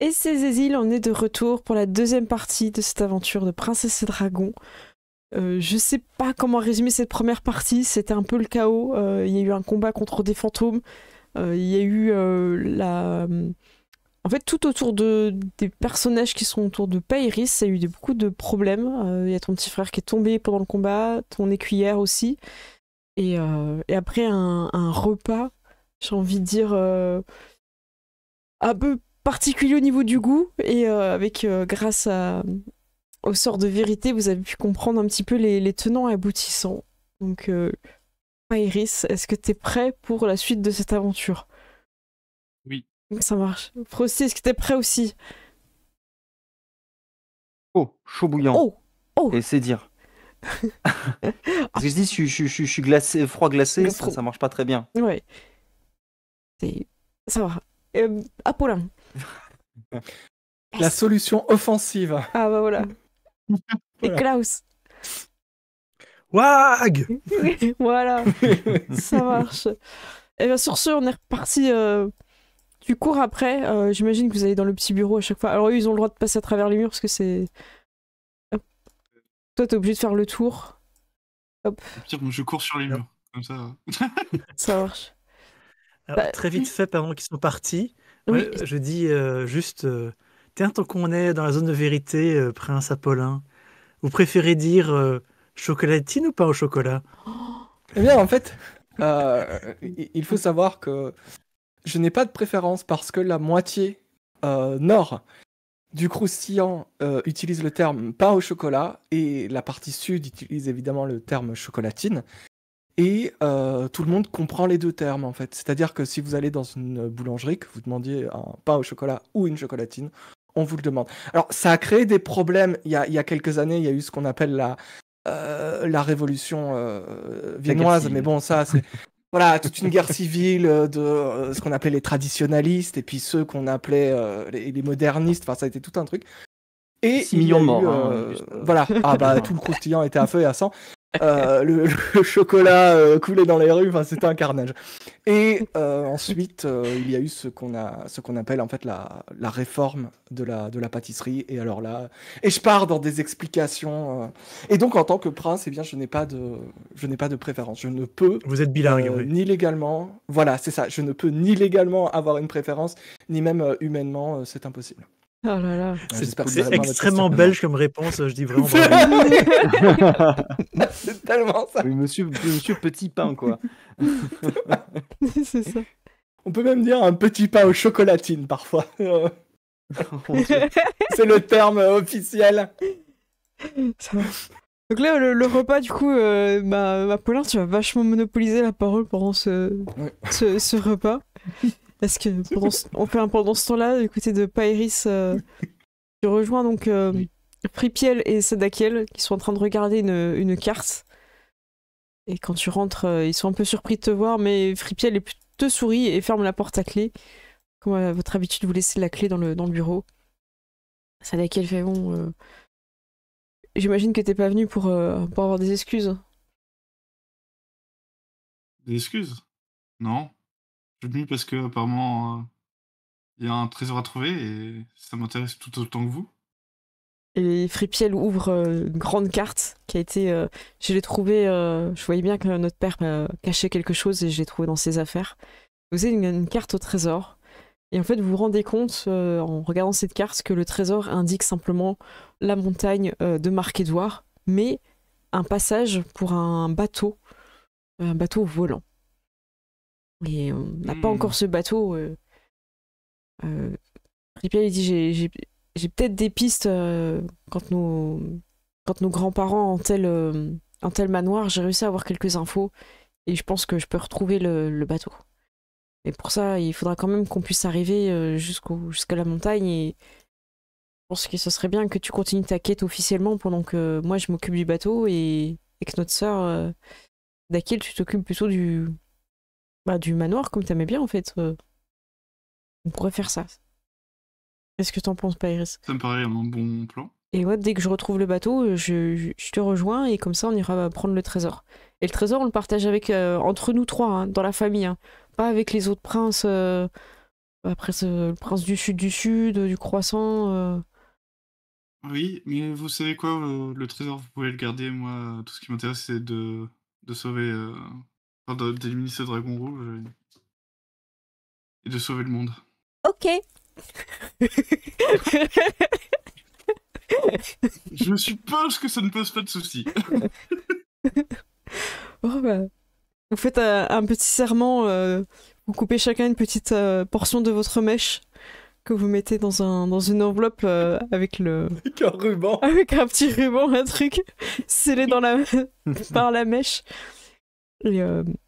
Et c'est Zézil, on est de retour pour la deuxième partie de cette aventure de Princesse et Dragon. Je sais pas comment résumer cette première partie, c'était un peu le chaos. Il y a eu un combat contre des fantômes. Il y a eu En fait, tout autour des personnages qui sont autour de Pairis, il y a eu beaucoup de problèmes. Il y a ton petit frère qui est tombé pendant le combat, ton écuyère aussi. Et après un repas, j'ai envie de dire, un peu particulier au niveau du goût. Et grâce au sort de vérité, vous avez pu comprendre un petit peu les tenants et aboutissants. Donc, Pairis, est-ce que t'es prêt pour la suite de cette aventure? Oui. Ça marche. Frosty, est-ce que t'es prêt aussi? Oh, chaud bouillant. Oh! Oh! Et c'est dire. Parce que je dis, je suis glacé, froid glacé, ça marche pas très bien. Ouais. Ça va. Apollin. La solution offensive. Ah bah voilà. Et Klaus. Wag. Voilà. Ça marche. Et bien sur ce, on est reparti. Tu cours après. J'imagine que vous allez dans le petit bureau à chaque fois. Alors eux, ils ont le droit de passer à travers les murs parce que c'est... Hop. Toi, t'es obligé de faire le tour. Hop. Pire, je cours sur les murs. Comme ça. Ça marche. Alors, très vite fait, pendant qu'ils sont partis, Oui. je dis juste tiens, tant qu'on est dans la zone de vérité, Prince Apollin, vous préférez dire chocolatine ou pas au chocolat? Eh bien, en fait, il faut savoir que je n'ai pas de préférence parce que la moitié nord du croustillant utilise le terme pain au chocolat et la partie sud utilise évidemment le terme chocolatine. Et tout le monde comprend les deux termes, en fait. C'est-à-dire que si vous allez dans une boulangerie, que vous demandiez un pain au chocolat ou une chocolatine, on vous le demande. Alors, ça a créé des problèmes. Il y a quelques années, il y a eu ce qu'on appelle la révolution viennoise. Mais bon, ça, c'est... Voilà, toute une guerre civile de ce qu'on appelait les traditionalistes et puis ceux qu'on appelait les modernistes. Enfin, ça a été tout un truc. Et 6 millions de morts. Voilà, ah bah tout le croustillant était à feu et à sang. Le chocolat coulait dans les rues, enfin, c'était un carnage. Et ensuite, il y a eu ce qu'on appelle en fait la réforme de la pâtisserie. Et alors là, et je pars dans des explications. Et donc, en tant que prince, eh bien, je n'ai pas de préférence. Je ne peux. Vous êtes bilingue, oui. Ni légalement. Voilà, c'est ça. Je ne peux ni légalement avoir une préférence, ni même humainement, c'est impossible. Oh là là. C'est extrêmement belge comme réponse, je dis vraiment. C'est tellement ça. Oui, monsieur Petit Pain, quoi. C'est ça. On peut même dire un petit pain aux chocolatines parfois. C'est le terme officiel. Ça va. Donc là, le repas, du coup, Paulin, tu vas vachement monopoliser la parole pendant ce repas. Parce que pendant ce temps-là, du côté de Pairis, tu rejoins donc Fripiel et Sadakiel qui sont en train de regarder une carte. Et quand tu rentres, ils sont un peu surpris de te voir, mais Fripiel te sourit et ferme la porte à clé. Comme à votre habitude, vous laissez la clé dans le bureau. Sadakiel fait bon. J'imagine que t'es pas venu pour avoir des excuses. Des excuses? Non. Je suis venu parce que apparemment il y a un trésor à trouver et ça m'intéresse tout autant que vous. Et Fripiel ouvre une grande carte qui a été... je l'ai trouvée... je voyais bien que notre père cachait quelque chose et je l'ai trouvée dans ses affaires. Vous avez une carte au trésor. Et en fait, vous vous rendez compte, en regardant cette carte, que le trésor indique simplement la montagne de Marc-Édouard, mais un passage pour un bateau volant. Et on n'a pas encore ce bateau. Fripiel dit j'ai peut-être des pistes quand nos grands-parents en tel manoir, j'ai réussi à avoir quelques infos et je pense que je peux retrouver le bateau. Et pour ça, il faudra quand même qu'on puisse arriver jusqu'à la montagne et je pense que ce serait bien que tu continues ta quête officiellement pendant que moi je m'occupe du bateau et que notre sœur Dakiel, tu t'occupes plutôt du manoir comme t'aimais bien en fait. On pourrait faire ça. Qu'est-ce que t'en penses, Pairis? Ça me paraît un bon plan. Et ouais, dès que je retrouve le bateau, je te rejoins et comme ça on ira prendre le trésor. Et le trésor on le partage avec entre nous trois, hein, dans la famille, hein. Pas avec les autres princes Après, le prince du sud, du croissant. Oui, mais vous savez quoi, le trésor, vous pouvez le garder. Moi, tout ce qui m'intéresse, c'est de sauver, d'éliminer ce dragon rouge et de sauver le monde. Ok. Je suppose que ça ne pose pas de soucis. Oh, bah, vous faites un petit serment, vous coupez chacun une petite portion de votre mèche que vous mettez dans une enveloppe avec Avec un ruban. avec un petit ruban, un truc scellé par la mèche. Et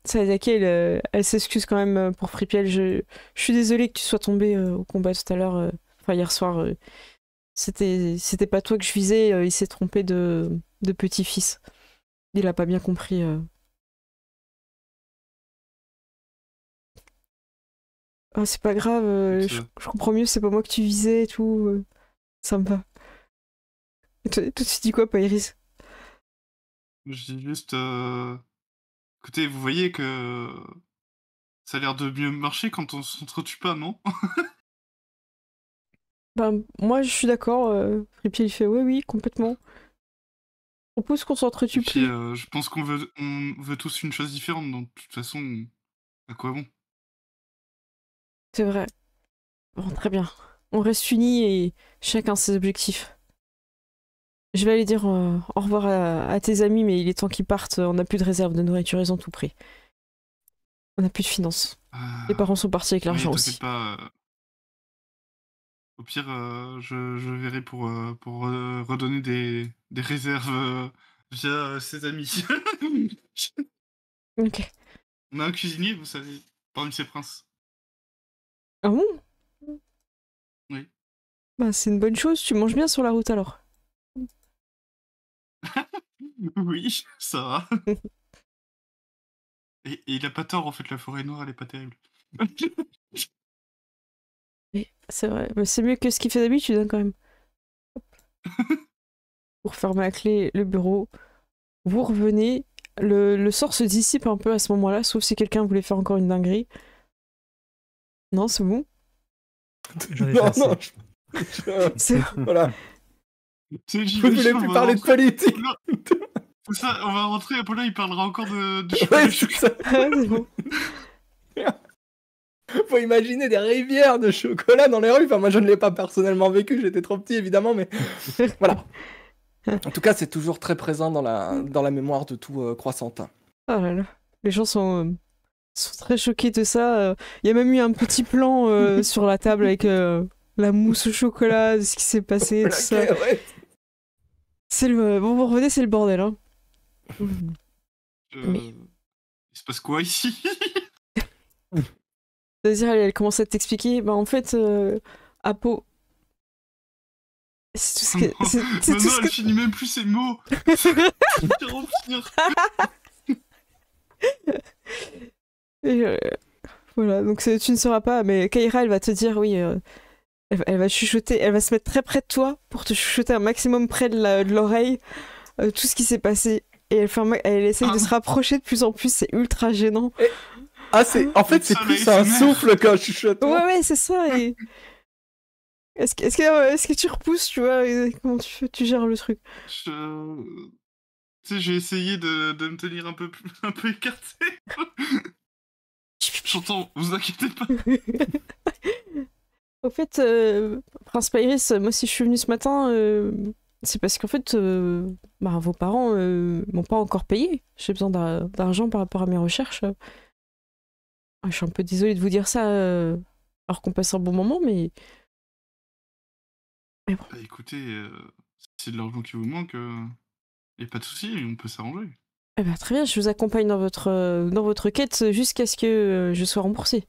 Sayaka, elle s'excuse quand même pour Fripiel. Je suis désolée que tu sois tombé au combat tout à l'heure, enfin hier soir. C'était pas toi que je visais, il s'est trompé de petit-fils. Il a pas bien compris. Ah, c'est pas grave, je comprends mieux, c'est pas moi que tu visais et tout. Ça me va. Et toi, tu dis quoi, Pairis? Je dis juste, écoutez, vous voyez que ça a l'air de mieux marcher quand on s'entretue pas, non? Ben, moi, je suis d'accord. Fripiel, il fait oui, oui, complètement. Je propose qu'on Et s'entretue puis, plus. je pense qu'on veut tous une chose différente, donc de toute façon, à quoi bon? C'est vrai. Bon, très bien. On reste unis et chacun ses objectifs. Je vais aller dire au revoir à tes amis, mais il est temps qu'ils partent. On n'a plus de réserve de nourriture, ils ont tout pris. On n'a plus de finances. Les parents sont partis avec Oui, l'argent t'inquiète aussi. pas. Au pire, je verrai pour redonner des réserves via ses amis. Ok. On a un cuisinier, vous savez, parmi ces princes. Ah bon? Oui. Bah, c'est une bonne chose, tu manges bien sur la route alors. Oui, ça va. Et il a pas tort, en fait, la forêt noire, elle est pas terrible. Oui, c'est vrai. Mais c'est mieux que ce qu'il fait d'habitude, hein, quand même. Pour fermer à clé le bureau, vous revenez. Le sort se dissipe un peu à ce moment-là, sauf si quelqu'un voulait faire encore une dinguerie. Non, c'est bon. J'en ai Non, fait assez. non, C'est voilà. Tu sais, Je voulais j'imagine, plus on va parler de rentrer. politique. C'est ça, on va rentrer, Apollin, il parlera encore de Ouais, chocolat. c'est ça. c'est bon. Faut imaginer des rivières de chocolat dans les rues. Enfin, moi, je ne l'ai pas personnellement vécu, j'étais trop petit, évidemment, mais voilà. En tout cas, c'est toujours très présent dans la mémoire de tout croissantin. Oh là là. Les gens sont très choqués de ça. Il y a même eu un petit plan sur la table avec la mousse au chocolat, de ce qui s'est passé, tout ça. Ok, ouais. Bon, vous revenez, c'est le bordel, hein. Mais- Il se passe quoi ici? C'est-à-dire, elle commence à t'expliquer. Bah, en fait, Apo. C'est tout ce que. C'est tout Non, ce elle que. finit même plus ses mots. C'est pire en pire. Et, voilà, donc tu ne sauras pas, mais Kaira, elle va te dire, oui, elle va chuchoter, elle va se mettre très près de toi pour te chuchoter un maximum près de l'oreille tout ce qui s'est passé. Et elle essaye de se rapprocher de plus en plus, c'est ultra gênant. Ah, en fait, c'est plus un souffle qu'un chuchotement. Ouais, c'est ça. Et... Est-ce que tu repousses, tu vois, et comment tu gères le truc? Tu sais, j'ai essayé de me tenir un peu écarté. J'entends, vous inquiétez pas. Au fait, Prince Pairis, moi si je suis venue ce matin, c'est parce qu'en fait, vos parents m'ont pas encore payé. J'ai besoin d'argent par rapport à mes recherches. Je suis un peu désolée de vous dire ça, alors qu'on passe un bon moment, mais bon. Bah, écoutez, si c'est de l'argent qui vous manque, y a pas de souci, on peut s'arranger. Eh ben, très bien, je vous accompagne dans votre quête jusqu'à ce que je sois remboursée.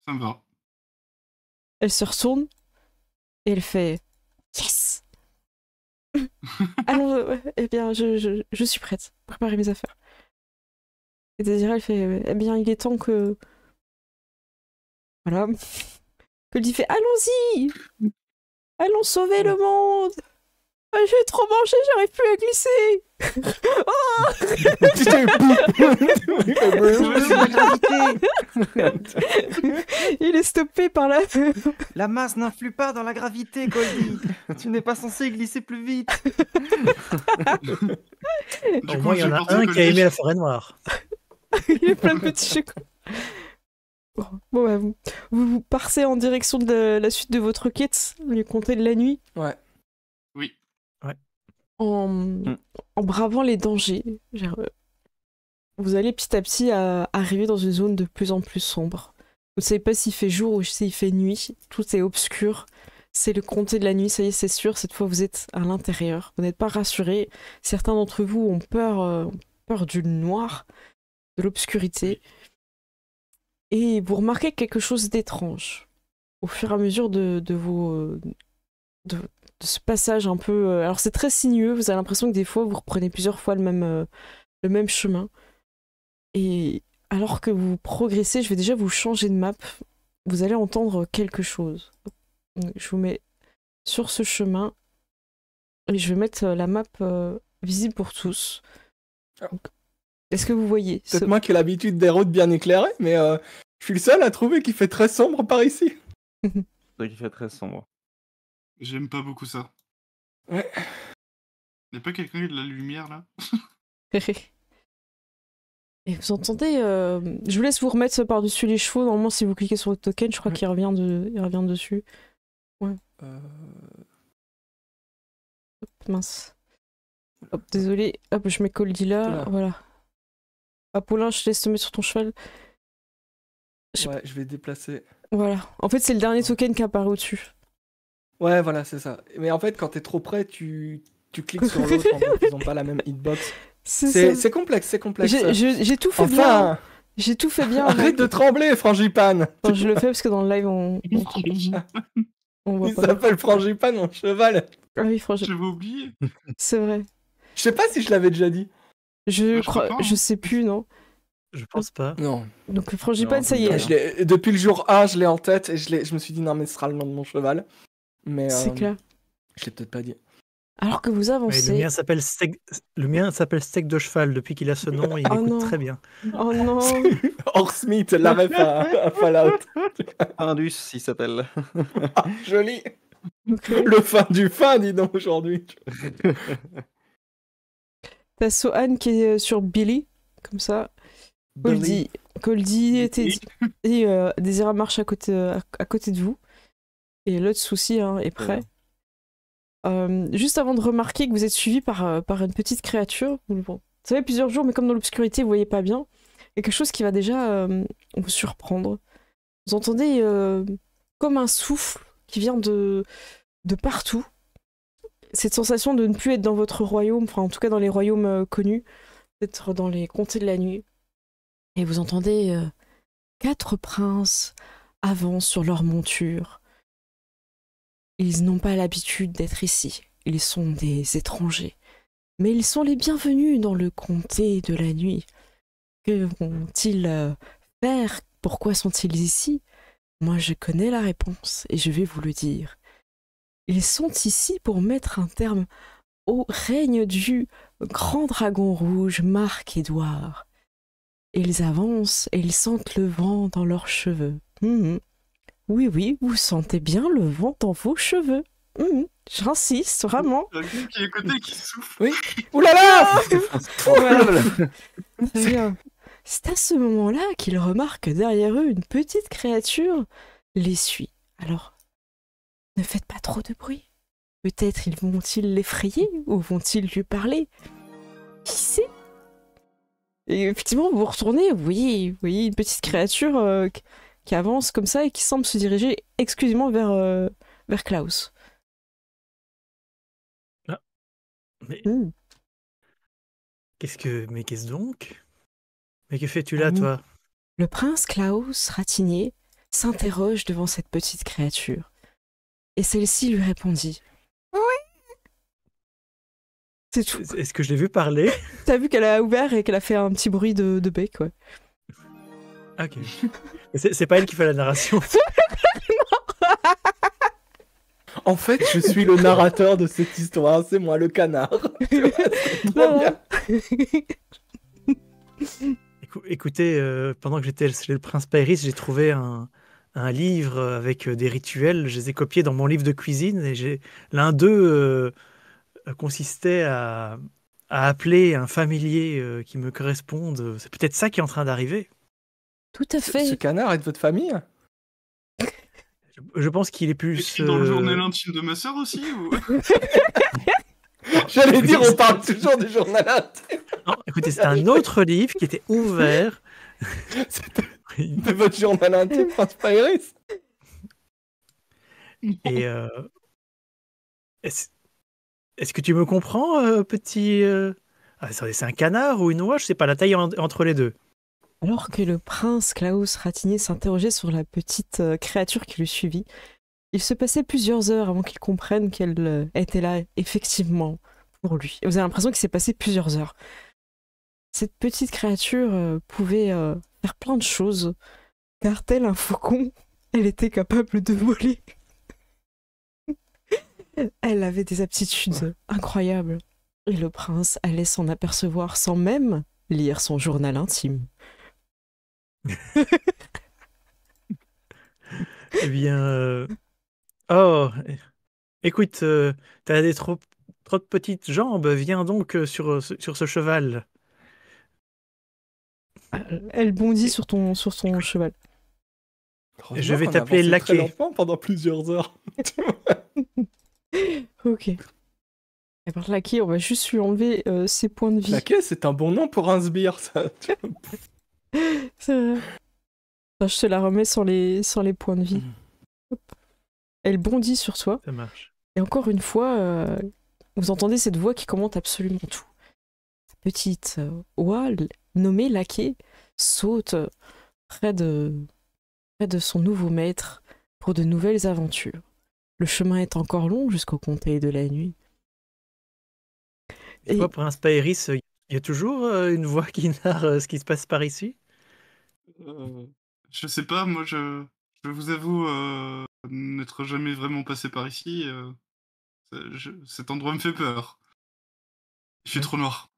Ça me va. Elle se retourne et elle fait yes. Allons, eh bien, je suis prête. Préparez mes affaires. Et Désirée, elle fait eh bien, il est temps que. Voilà. Que lui fait allons-y. Allons sauver le monde. Ah, j'ai trop mangé, j'arrive plus à glisser. Tu t'es Il est stoppé par la... La masse n'influe pas dans la gravité, Goldie. Tu n'es pas censé glisser plus vite. Au moins, il y en a un qui a aimé la forêt noire. Il y a plein de petits chocolats. Bon, bah, vous partez en direction de la suite de votre quête, le comté de la nuit. Ouais. Oui. En bravant les dangers. Vous allez petit à petit arriver dans une zone de plus en plus sombre. Vous ne savez pas s'il fait jour ou s'il fait nuit. Tout est obscur. C'est le comté de la nuit, ça y est, c'est sûr. Cette fois, vous êtes à l'intérieur. Vous n'êtes pas rassurés. Certains d'entre vous ont peur du noir, de l'obscurité. Et vous remarquez quelque chose d'étrange. Au fur et à mesure de ce passage un peu... alors c'est très sinueux, vous avez l'impression que des fois vous reprenez plusieurs fois le même chemin. Et alors que vous progressez, je vais déjà vous changer de map. Vous allez entendre quelque chose. Je vous mets sur ce chemin. Et je vais mettre la map visible pour tous. Donc, est-ce que vous voyez Peut-être moi qui ai l'habitude des routes bien éclairées, mais je suis le seul à trouver qu'il fait très sombre par ici. Il fait très sombre. J'aime pas beaucoup ça. Ouais. Y'a pas quelqu'un qui a de la lumière là? Et vous entendez... je vous laisse vous remettre par-dessus les chevaux. Normalement, si vous cliquez sur votre token, je crois qu'il revient, il revient dessus. Ouais. Hop, mince. Hop, désolé. Hop, je mets Goldie là. Voilà. Apollin, je te laisse te mettre sur ton cheval. Ouais, je vais déplacer. Voilà. En fait, c'est le dernier token qui apparaît au-dessus. Ouais, voilà, c'est ça. Mais en fait, quand t'es trop près, tu cliques sur l'autre. En fait, ils ont pas la même hitbox. C'est complexe, c'est complexe. J'ai tout fait bien. J'ai tout fait bien. Arrête de trembler, Frangipane. Enfin, je le fais parce que dans le live, on voit Il pas. s'appelle Frangipane, mon cheval. Ah oui, Frangipane. J'avais oublié. C'est vrai. Je sais pas si je l'avais déjà dit. Je crois pas, hein. Je sais plus, non. Je pense pas. Non. Donc Frangipane, Non, ça y est. Depuis le jour 1, je l'ai en tête et je me suis dit non, mais ce sera le nom de mon cheval. Mais C'est clair. je l'ai peut-être pas dit. Alors que vous Ouais, avancez. le mien s'appelle Steak de cheval. Depuis qu'il a ce nom, il écoute non. très bien. Oh non. Smith, la ref à Fallout. Indus, il s'appelle. Ah, joli. Okay. Le fin du fin, dis donc, aujourd'hui. T'as Sohan qui est sur Billy, comme ça. Goldie et Désira marche à côté de vous. Et l'autre souci est prêt. Juste avant de remarquer que vous êtes suivi par une petite créature, bon, ça fait plusieurs jours, mais comme dans l'obscurité, vous voyez pas bien, il y a quelque chose qui va déjà vous surprendre. Vous entendez comme un souffle qui vient de partout. Cette sensation de ne plus être dans votre royaume, enfin en tout cas dans les royaumes connus, d'être dans les comtés de la nuit. Et vous entendez 4 princes avancent sur leur monture. Ils n'ont pas l'habitude d'être ici. Ils sont des étrangers. Mais ils sont les bienvenus dans le comté de la nuit. Que vont-ils faire? Pourquoi sont-ils ici? Moi, je connais la réponse et je vais vous le dire. Ils sont ici pour mettre un terme au règne du grand dragon rouge Marc-Édouard. Ils avancent et ils sentent le vent dans leurs cheveux. Oui, vous sentez bien le vent dans vos cheveux. J'insiste, vraiment. Quelqu'un qui est à côté qui souffle. Oui. Ouh là là. Voilà. Très bien. C'est à ce moment-là qu'ils remarquent derrière eux une petite créature les suit. Alors, ne faites pas trop de bruit. Peut-être vont-ils l'effrayer ou vont-ils lui parler? Qui sait? Et effectivement, vous retournez, vous voyez une petite créature qui avance comme ça et qui semble se diriger exclusivement vers Klaus. Ah. Mais qu'est-ce donc? Mais que fais-tu là, toi? Le prince Klaus, ratigné, s'interroge devant cette petite créature. Et celle-ci lui répondit. Oui. C'est tout. Est-ce que je l'ai vu parler? T'as vu qu'elle a ouvert et qu'elle a fait un petit bruit de bec, ouais. Ok. C'est pas elle qui fait la narration. En fait, je suis le narrateur de cette histoire, c'est moi le canard. C'est trop bien. Écoutez, pendant que j'étais chez le prince Pairis, j'ai trouvé un livre avec des rituels. Je les ai copiés dans mon livre de cuisine et l'un d'eux consistait à appeler un familier qui me corresponde. C'est peut-être ça qui est en train d'arriver. Tout à Ce fait. canard est de votre famille? Je pense qu'il est plus... Écrit dans le journal intime de ma sœur aussi ou... J'allais dire, on parle toujours du journal intime. Non, écoutez, c'est un autre livre qui était ouvert. De votre journal intime, Prince Pairis. Et est-ce que tu me comprends, petit... c'est un canard ou une oie? Je sais pas, la taille entre les deux. Alors que le prince Klaus Ratigné s'interrogeait sur la petite créature qui le suivit, il se passait plusieurs heures avant qu'il comprenne qu'elle était là, effectivement, pour lui. Et vous avez l'impression qu'il s'est passé plusieurs heures. Cette petite créature pouvait faire plein de choses, car tel un faucon, elle était capable de voler. Elle avait des aptitudes incroyables. Et le prince allait s'en apercevoir sans même lire son journal intime. Eh bien... Oh, écoute, t'as des trop de petites jambes. Viens donc sur ce cheval. Elle bondit sur son cheval. Je vais t'appeler Laquais. Très lentement pendant plusieurs heures. Ok. Et par Laquais, on va juste lui enlever ses points de vie. Laquais, c'est un bon nom pour un sbire, ça. C'est vrai. Enfin, je te la remets sans les points de vie. Hop. Elle bondit sur toi. Ça marche. Et encore une fois, vous entendez cette voix qui commente absolument tout. Petite oie nommée Laquais saute près de son nouveau maître pour de nouvelles aventures. Le chemin est encore long jusqu'au comté de la nuit. Et toi, Prince Pairis, il y a toujours une voix qui narre ce qui se passe par ici? Je sais pas, moi je vous avoue n'être jamais vraiment passé par ici. Cet endroit me fait peur. Il fait trop noir.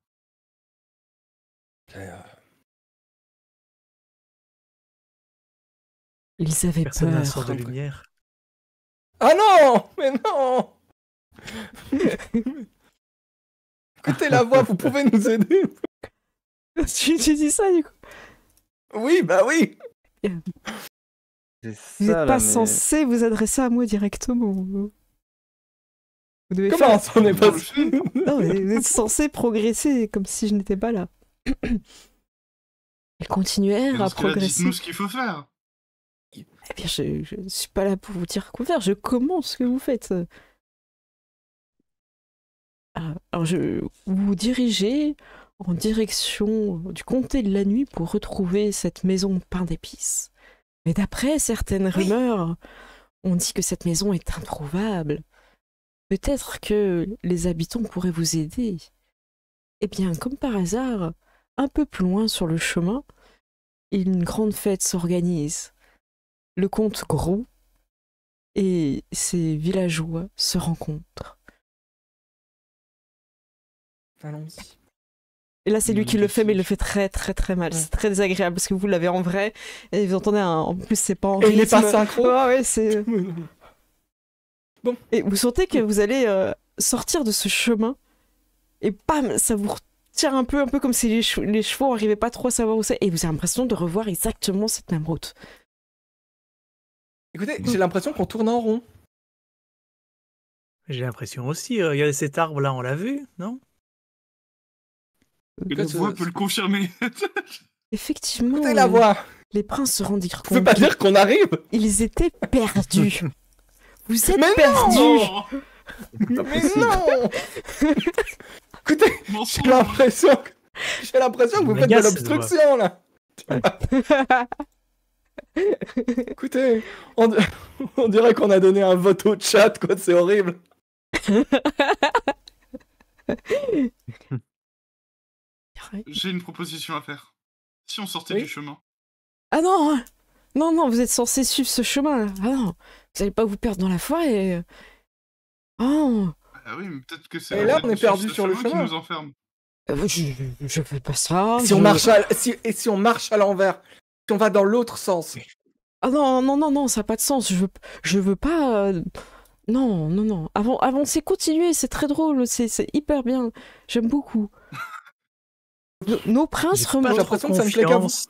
Ils avaient Personne n'a un peur. sort de lumière. Ah non! Mais non! Écoutez la voix, vous pouvez nous aider? tu dis ça du coup? Oui, bah oui! Vous n'êtes pas censé vous adresser à moi directement. Vous devez Comment faire... ça, on n'est pas... Non, vous êtes censé progresser comme si je n'étais pas là. Ils continuèrent à progresser. Dites-nous ce qu'il faut faire. Eh bien, je ne suis pas là pour vous dire quoi faire. Je commence ce que vous faites. Alors, vous vous dirigez en direction du comté de la nuit pour retrouver cette maison pain d'épices. Mais d'après certaines rumeurs, on dit que cette maison est introuvable. Peut-être que les habitants pourraient vous aider. Eh bien, comme par hasard, un peu plus loin sur le chemin, une grande fête s'organise. Le comte Gros et ses villageois se rencontrent. Allons-y. Et là, c'est lui qui le fait, mais il le fait très très très mal. C'est très désagréable parce que vous l'avez en vrai et vous entendez en plus c'est pas en rythme. Et il est pas synchro. Ouais, c'est... Bon. Et vous sentez que vous allez sortir de ce chemin et bam, ça vous retire un peu comme si les chevaux n'arrivaient pas trop à savoir où c'est. Et vous avez l'impression de revoir exactement cette même route. Écoutez, j'ai l'impression qu'on tourne en rond. J'ai l'impression aussi. Regardez cet arbre-là, on l'a vu, non? Et la voix peut le confirmer. Effectivement, Écoutez la voix. Les princes se rendirent compte. Ça veut pas dire qu'on arrive. Ils étaient perdus. Vous êtes Mais perdus. Non. Mais non. Écoutez, j'ai l'impression que vous faites de l'obstruction là. Écoutez, on dirait qu'on a donné un vote au chat, quoi, c'est horrible. J'ai une proposition à faire. Si on sortait du chemin. Ah non, non, vous êtes censé suivre ce chemin. Ah non, vous n'allez pas vous perdre dans la forêt. Oh, Ah oui, mais peut-être que c'est Et la là, fête on est du perdu ce sur le chemin qui chemin. nous enferme. je fais pas ça. Si on marche si on marche à l'envers, si on va dans l'autre sens. Ah non, non, non, non, ça n'a pas de sens. Je veux pas. Non, non, non. Avancer, continuer, c'est très drôle, c'est hyper bien. J'aime beaucoup. Nos princes J'ai pas remontent. J'ai l'impression que ça ne plaît qu'à vous. confiance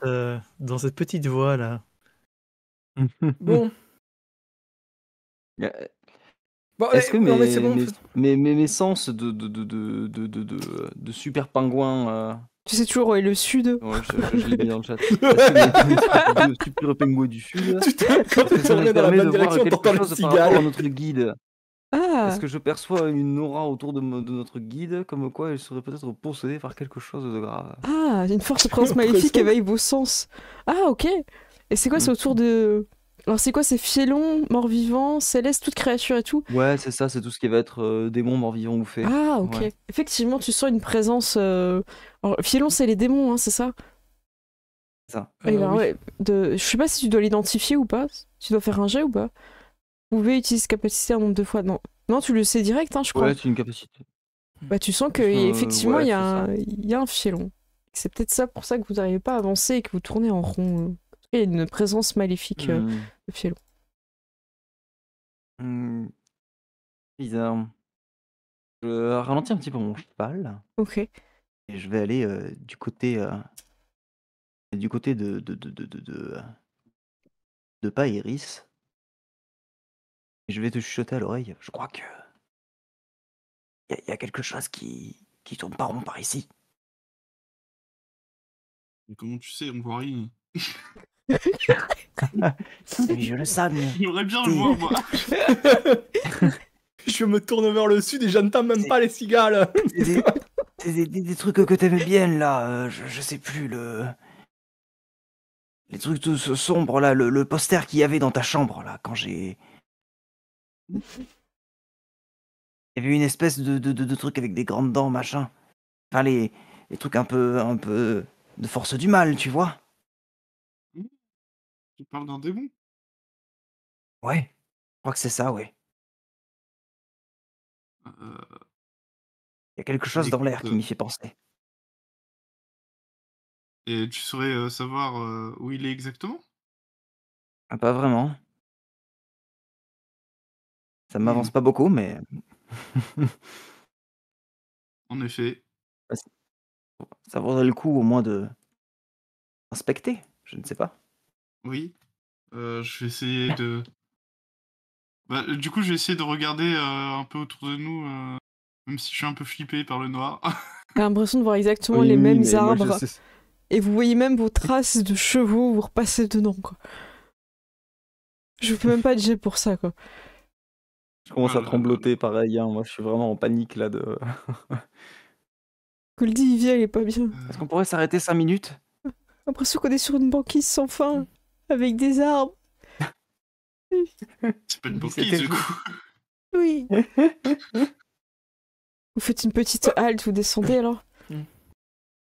dans cette petite voix là. Bon. Euh, Bon, Est-ce que non, mais c'est bon. mes sens de super pingouin. Tu sais toujours où est le sud. Ouais, je l'ai mis dans le chat. Est-ce que mes super pingouin du sud. Quand t'es ça me tourné dans la permet bonne de voir direction, quelque t'entends le chose par rapport à cigale. notre guide. Ah, Est-ce que je perçois une aura autour de notre guide, comme quoi elle serait peut-être possédée par quelque chose de grave? ah, une force présence J'ai maléfique l'impression. éveille vos sens. Ah, ok. Et c'est quoi, c'est autour de. Alors, c'est quoi, c'est Fielon, mort-vivant, céleste, toute créature et tout? Ouais, c'est ça, c'est tout ce qui va être démon, mort-vivant ou fée. Ah, ok. Ouais. Effectivement, tu sens une présence. Alors, Fielon, c'est les démons, hein, c'est ça? C'est ça. Et ben, Oui. ouais, je sais pas si tu dois l'identifier ou pas. Tu dois faire un jet ou pas? Vous pouvez utiliser cette capacité un nombre de fois. Non, non, tu le sais direct, hein, je crois. Ouais, c'est une capacité. Bah, tu sens que Euh, effectivement ouais, il y a c'est ça. il y a un Fielon. C'est peut-être ça pour ça que vous n'arrivez pas à avancer et que vous tournez en rond. En tout cas, il y a une présence maléfique Hmm. de Fielon. Hmm. Bizarre. Je ralentis un petit peu mon cheval Ok. et je vais aller du côté de Paéris. Et je vais te chuchoter à l'oreille. Je crois que il y a quelque chose qui tourne pas rond par ici. Mais comment tu sais, on voit rien. Mais je le sens. J'aimerais bien le voir, moi. Je me tourne vers le sud et j'entends même pas les cigales. C'est des trucs que t'aimais bien là. Je sais plus les trucs tout sombres là, le poster qu'il y avait dans ta chambre là quand j'ai. Il y avait une espèce de truc avec des grandes dents machin. Enfin les trucs un peu de force du mal, tu vois. Tu parles d'un démon. Ouais. Je crois que c'est ça, ouais. Euh, Il y a quelque chose dans l'air qui écoute, m'y fait penser. et tu saurais savoir où il est exactement? Ah, pas vraiment. Ça m'avance Hmm. pas beaucoup, mais En effet. ça vaudrait le coup au moins de inspecter. Je ne sais pas. Oui. Je vais essayer de... Bah, du coup, je vais essayer de regarder un peu autour de nous, même si je suis un peu flippé par le noir. J'ai l'impression de voir exactement les mêmes mais moi, arbres. Et vous voyez même vos traces de chevaux, vous repassez dedans, quoi. Je peux même pas de jet pour ça, quoi. Je commence Ah à là trembloter pareil. Hein. Moi, je suis vraiment en panique là de. Goldie, Ivy, elle est pas bien. Est-ce qu'on pourrait s'arrêter 5 minutes? J'ai l'impression qu'on est sur une banquise sans fin, avec des arbres. C'est pas une Mais banquise, c'était du joli. coup. Oui. Vous faites une petite halte, vous descendez alors?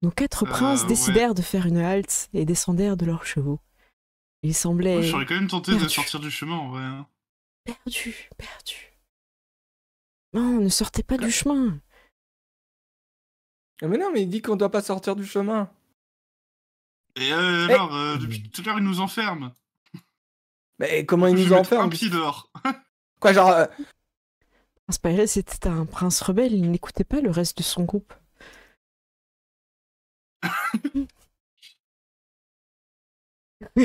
Nos 4 princes ouais. décidèrent de faire une halte et descendèrent de leurs chevaux. Ils Moi, semblaient je serais quand même tenté de perdu. sortir du chemin, en vrai. Hein. perdus. Non, ne sortez pas du chemin. Mais non, mais il dit qu'on doit pas sortir du chemin. Et alors, depuis tout à l'heure, il nous enferme. Mais comment il Je nous vais mettre enferme? un pied dehors. Quoi, genre... Prince Pyrrhus était un prince rebelle, il n'écoutait pas le reste de son groupe.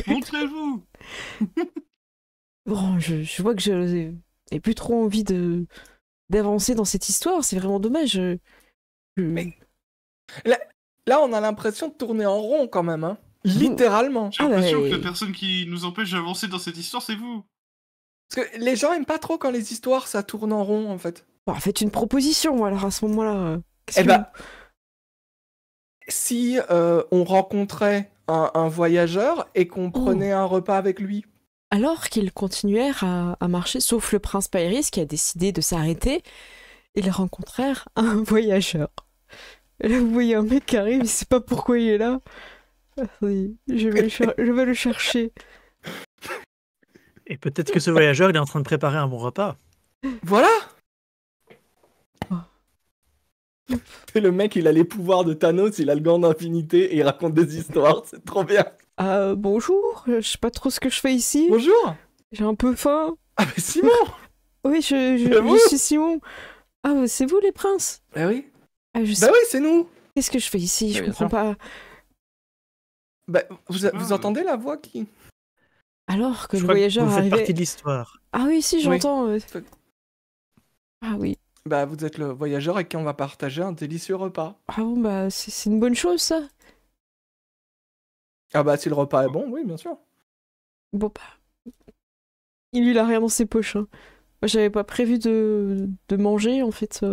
Montrez-vous. Bon, je vois que je n'ai plus trop envie d'avancer dans cette histoire, c'est vraiment dommage. Mais là, on a l'impression de tourner en rond quand même, hein. Littéralement. J'ai Ah, l'impression bah, que la personne qui nous empêche d'avancer dans cette histoire, c'est vous. Parce que les gens aiment pas trop quand les histoires, ça tourne en rond, en fait. Bon, faites une proposition, alors à ce moment-là. Eh ben, si on rencontrait un voyageur et qu'on prenait un repas avec lui. Alors qu'ils continuèrent à marcher, sauf le prince Pyrrhus qui a décidé de s'arrêter, ils rencontrèrent un voyageur. Et là, vous voyez un mec qui arrive, il sait pas pourquoi il est là. Attendez, je vais le chercher. Et peut-être que ce voyageur, il est en train de préparer un bon repas. Voilà. C'est le mec, il a les pouvoirs de Thanos, il a le gant d'infinité et il raconte des histoires, c'est trop bien. Bonjour, je sais pas trop ce que je fais ici. Bonjour. J'ai un peu faim. Ah mais Simon. Oui, C'est vous je suis Simon. Ah, c'est vous les princes? Eh oui. Ah, je Bah sais. oui, c'est nous. Qu'est-ce que je fais ici? Je bien comprends sûr. pas. Bah, vous entendez la voix qui... Alors que Je le crois que voyageur vous faites arrivait. partie de l'histoire. Ah oui, si, Oui. j'entends. Ah oui. Bah vous êtes le voyageur avec qui on va partager un délicieux repas. Ah bon, bah, c'est une bonne chose, ça. Ah bah si le repas est bon, oui, bien sûr. Bon, bah. Il a rien dans ses poches, hein. Moi, j'avais pas prévu de manger, en fait.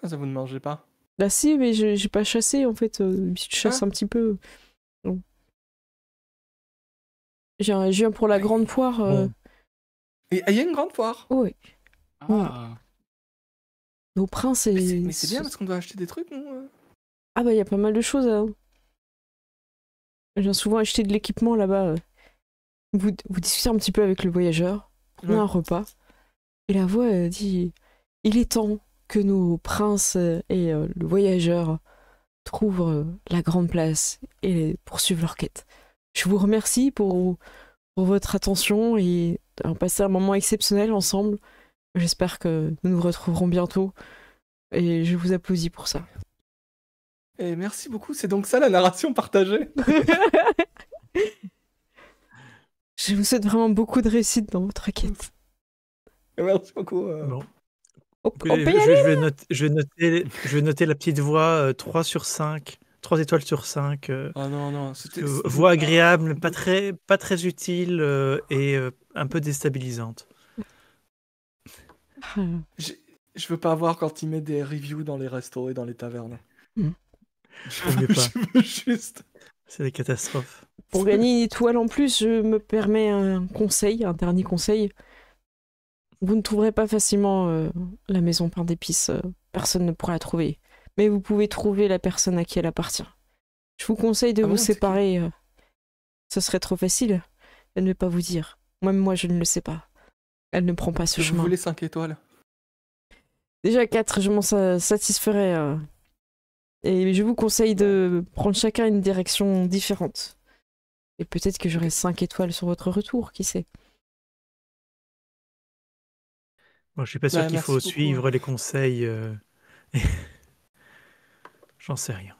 Ah, ça vous ne mangez pas. Bah, si, mais j'ai pas chassé, en fait. Je chasse un petit peu. Donc. Je viens pour la grande foire. Bon. Et il y a une grande foire. Oh, oui. Ah, Nos princes et. Mais c'est bien parce qu'on doit acheter des trucs, nous. Ah bah il y a pas mal de choses. Hein. Je viens souvent acheter de l'équipement là-bas. Vous discutez un petit peu avec le voyageur, prenez Ouais. un repas, et la voix dit « Il est temps que nos princes et le voyageur trouvent la grande place et poursuivent leur quête. Je vous remercie pour votre attention et d'avoir passé un moment exceptionnel ensemble. J'espère que nous nous retrouverons bientôt et je vous applaudis pour ça. » Et merci beaucoup, c'est donc ça la narration partagée. Je vous souhaite vraiment beaucoup de réussite dans votre quête. Et merci beaucoup. Bon. On Écoutez, peut y aller. je vais noter la petite voix 3 sur 5, 3 étoiles sur 5. Ah non, non, c'était... Voix agréable, pas très utile et un peu déstabilisante. Je veux pas voir quand il met des reviews dans les restos et dans les tavernes. Vaut mieux pas. Je veux juste... C'est des catastrophes. Pour gagner une étoile en plus, je me permets un dernier conseil. Vous ne trouverez pas facilement la maison pain d'épices. Personne ne pourra la trouver. Mais vous pouvez trouver la personne à qui elle appartient. Je vous conseille de Ah vous bon, c'est qui ? séparer. Ce serait trop facile. Elle ne va pas vous dire. Même moi, je ne le sais pas. Elle ne prend pas ce Vous chemin. voulez 5 étoiles. Déjà 4, je m'en satisferais. Et je vous conseille de prendre chacun une direction différente. Et peut-être que j'aurai 5 étoiles sur votre retour, qui sait. Bon, je suis pas sûr Bah, qu'il merci faut beaucoup. suivre les conseils. J'en sais rien.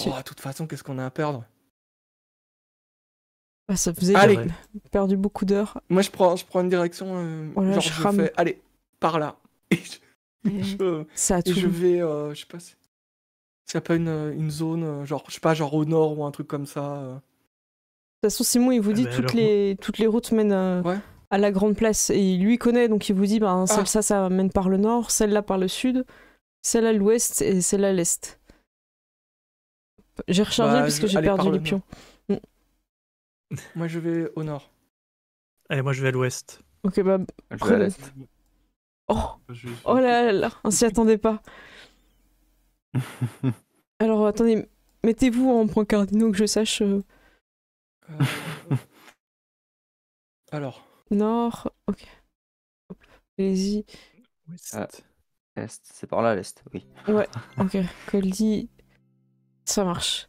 Oh, de toute façon, qu'est-ce qu'on a à perdre? Ah, ça faisait Allez. Ouais. perdu beaucoup d'heures. Moi, je prends une direction. Voilà, genre, je je rame. fais, allez, par là. Et Et ça a et tout. je vais, je sais pas si... S'il n'y a pas une zone, genre, je sais pas, genre au nord ou un truc comme ça. De toute façon, Simon, il vous dit bah toutes alors- toutes les routes mènent Ouais. à la grande place. Et lui connaît, donc il vous dit Ah. celle-là, ça mène par le nord, celle-là par le sud, celle-là à l'ouest et celle-là à l'est. J'ai rechargé Bah, parce que j'ai allez, perdu par les le pions. Moi, je vais au nord. Allez, moi je vais à l'ouest. Ok, bah. Je vais à prenez- l'est. Oh, je vais- oh là là là, on s'y attendait pas. Alors attendez, mettez-vous en points cardinaux que je sache. Euh, Alors, Nord, ok. Hop, allez-y. Ouest. Ah. Est, c'est par là l'est, oui. Ok, Coldy, ça marche.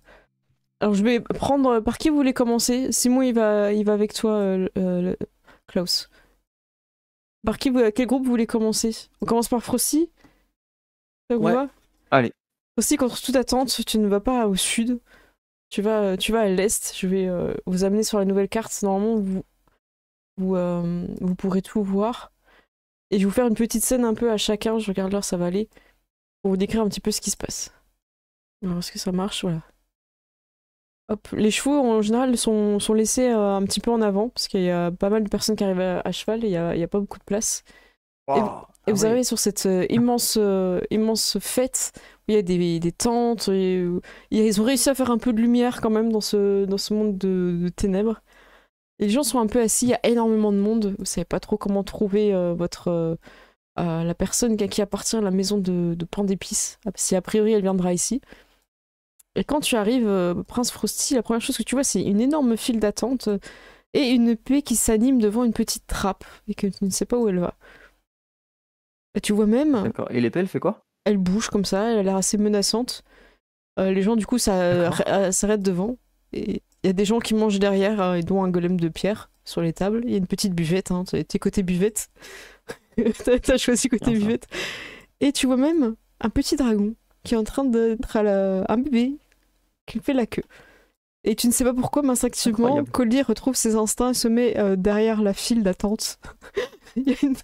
Alors je vais prendre. Par qui vous voulez commencer? Simon, il va avec toi, Klaus. Quel groupe vous voulez commencer? On commence par Frosty? Ça vous Ouais. va? Allez. Frosty, contre toute attente, tu ne vas pas au sud. Tu vas à l'est. Je vais vous amener sur la nouvelle carte. Normalement, vous pourrez tout voir. Et je vais vous faire une petite scène un peu à chacun. Je regarde l'heure, ça va aller. Pour vous décrire un petit peu ce qui se passe. Alors, est-ce que ça marche? Voilà. Hop. Les chevaux, en général, sont laissés un petit peu en avant. Parce qu'il y a pas mal de personnes qui arrivent à cheval et il y a pas beaucoup de place. Et vous arrivez sur cette immense fête où il y a des tentes. Ils ont réussi à faire un peu de lumière quand même dans ce monde de ténèbres. Et les gens sont un peu assis, il y a énormément de monde. Vous savez pas trop comment trouver la personne qui appartient à la maison de pain d'épices. Si a priori elle viendra ici. Et quand tu arrives, Prince Frosty, la première chose que tu vois, c'est une énorme file d'attente et une épée qui s'anime devant une petite trappe et que tu ne sais pas où elle va. Et tu vois même... D'accord. Et l'épée, elle fait quoi? Elle bouge comme ça, elle a l'air assez menaçante. Les gens, du coup, s'arrêtent devant. Et il y a des gens qui mangent derrière, et dont un golem de pierre sur les tables. Il y a une petite buvette, hein, t'es côté buvette. T'as choisi côté Bien ça. buvette. Et tu vois même un petit dragon qui est en train d'être un bébé qui fait la queue. Et tu ne sais pas pourquoi, mais instinctivement, Incroyable. Coldy retrouve ses instincts et se met derrière la file d'attente. Il y a une-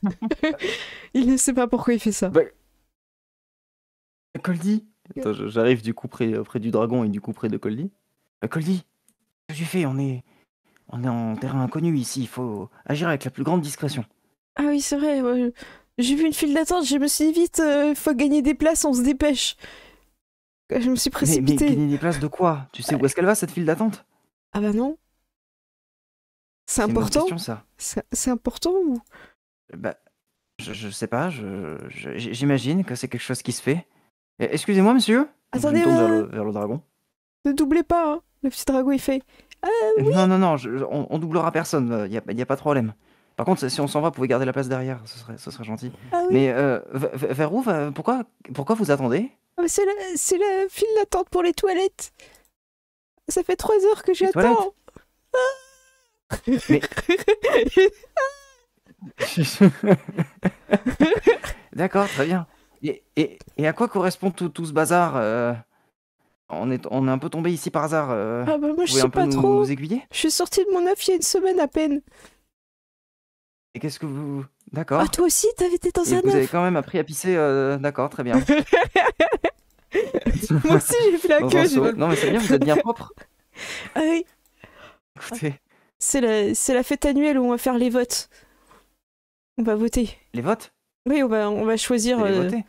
Il ne sait pas pourquoi il fait ça. Bah, Coldy. Attends, j'arrive du coup près du dragon et du coup près de Coldy. Coldy, qu'est-ce que tu fais? On est en terrain inconnu ici. Il faut agir avec la plus grande discrétion. Ah oui, c'est vrai. Ouais. J'ai vu une file d'attente, je me suis dit vite, faut gagner des places, on se dépêche. Je me suis Mais précipitée. gagner des places de quoi? Tu sais où est-ce qu'elle va cette file d'attente? Ah bah non. C'est C'est une bonne important? question ça. C'est important ou... Bah, je sais pas. J'imagine que c'est quelque chose qui se fait. Excusez-moi, monsieur. Attendez, Je me tourne vers le dragon. ne doublez pas, hein. Le petit dragon, il fait... Non, on doublera personne. Y a pas de problème. Par contre, si on s'en va, vous pouvez garder la place derrière. Ce serait gentil. Ah oui, Mais vers où? Pourquoi vous attendez? ah, c'est la file d'attente pour les toilettes. Ça fait 3 heures que Les j'attends. Mais- D'accord, très bien. Et à quoi correspond tout ce bazar? On est un peu tombé ici par hasard. Ah bah moi, Vous je pouvez sais un peu pas trop. nous aiguiller? Je suis sortie de mon œuf il y a une semaine à peine. Et qu'est-ce que vous... D'accord. Ah, toi aussi, été dans Et un vous avez œuf. quand même appris à pisser. D'accord, très bien. Moi aussi, j'ai fait la Dans queue. un j'ai seau. mal- Non, mais c'est bien, vous êtes bien propre. Ah oui, Écoutez, c'est la fête annuelle où on va faire les votes. On va voter. les votes, Oui, on va choisir... vous allez voter.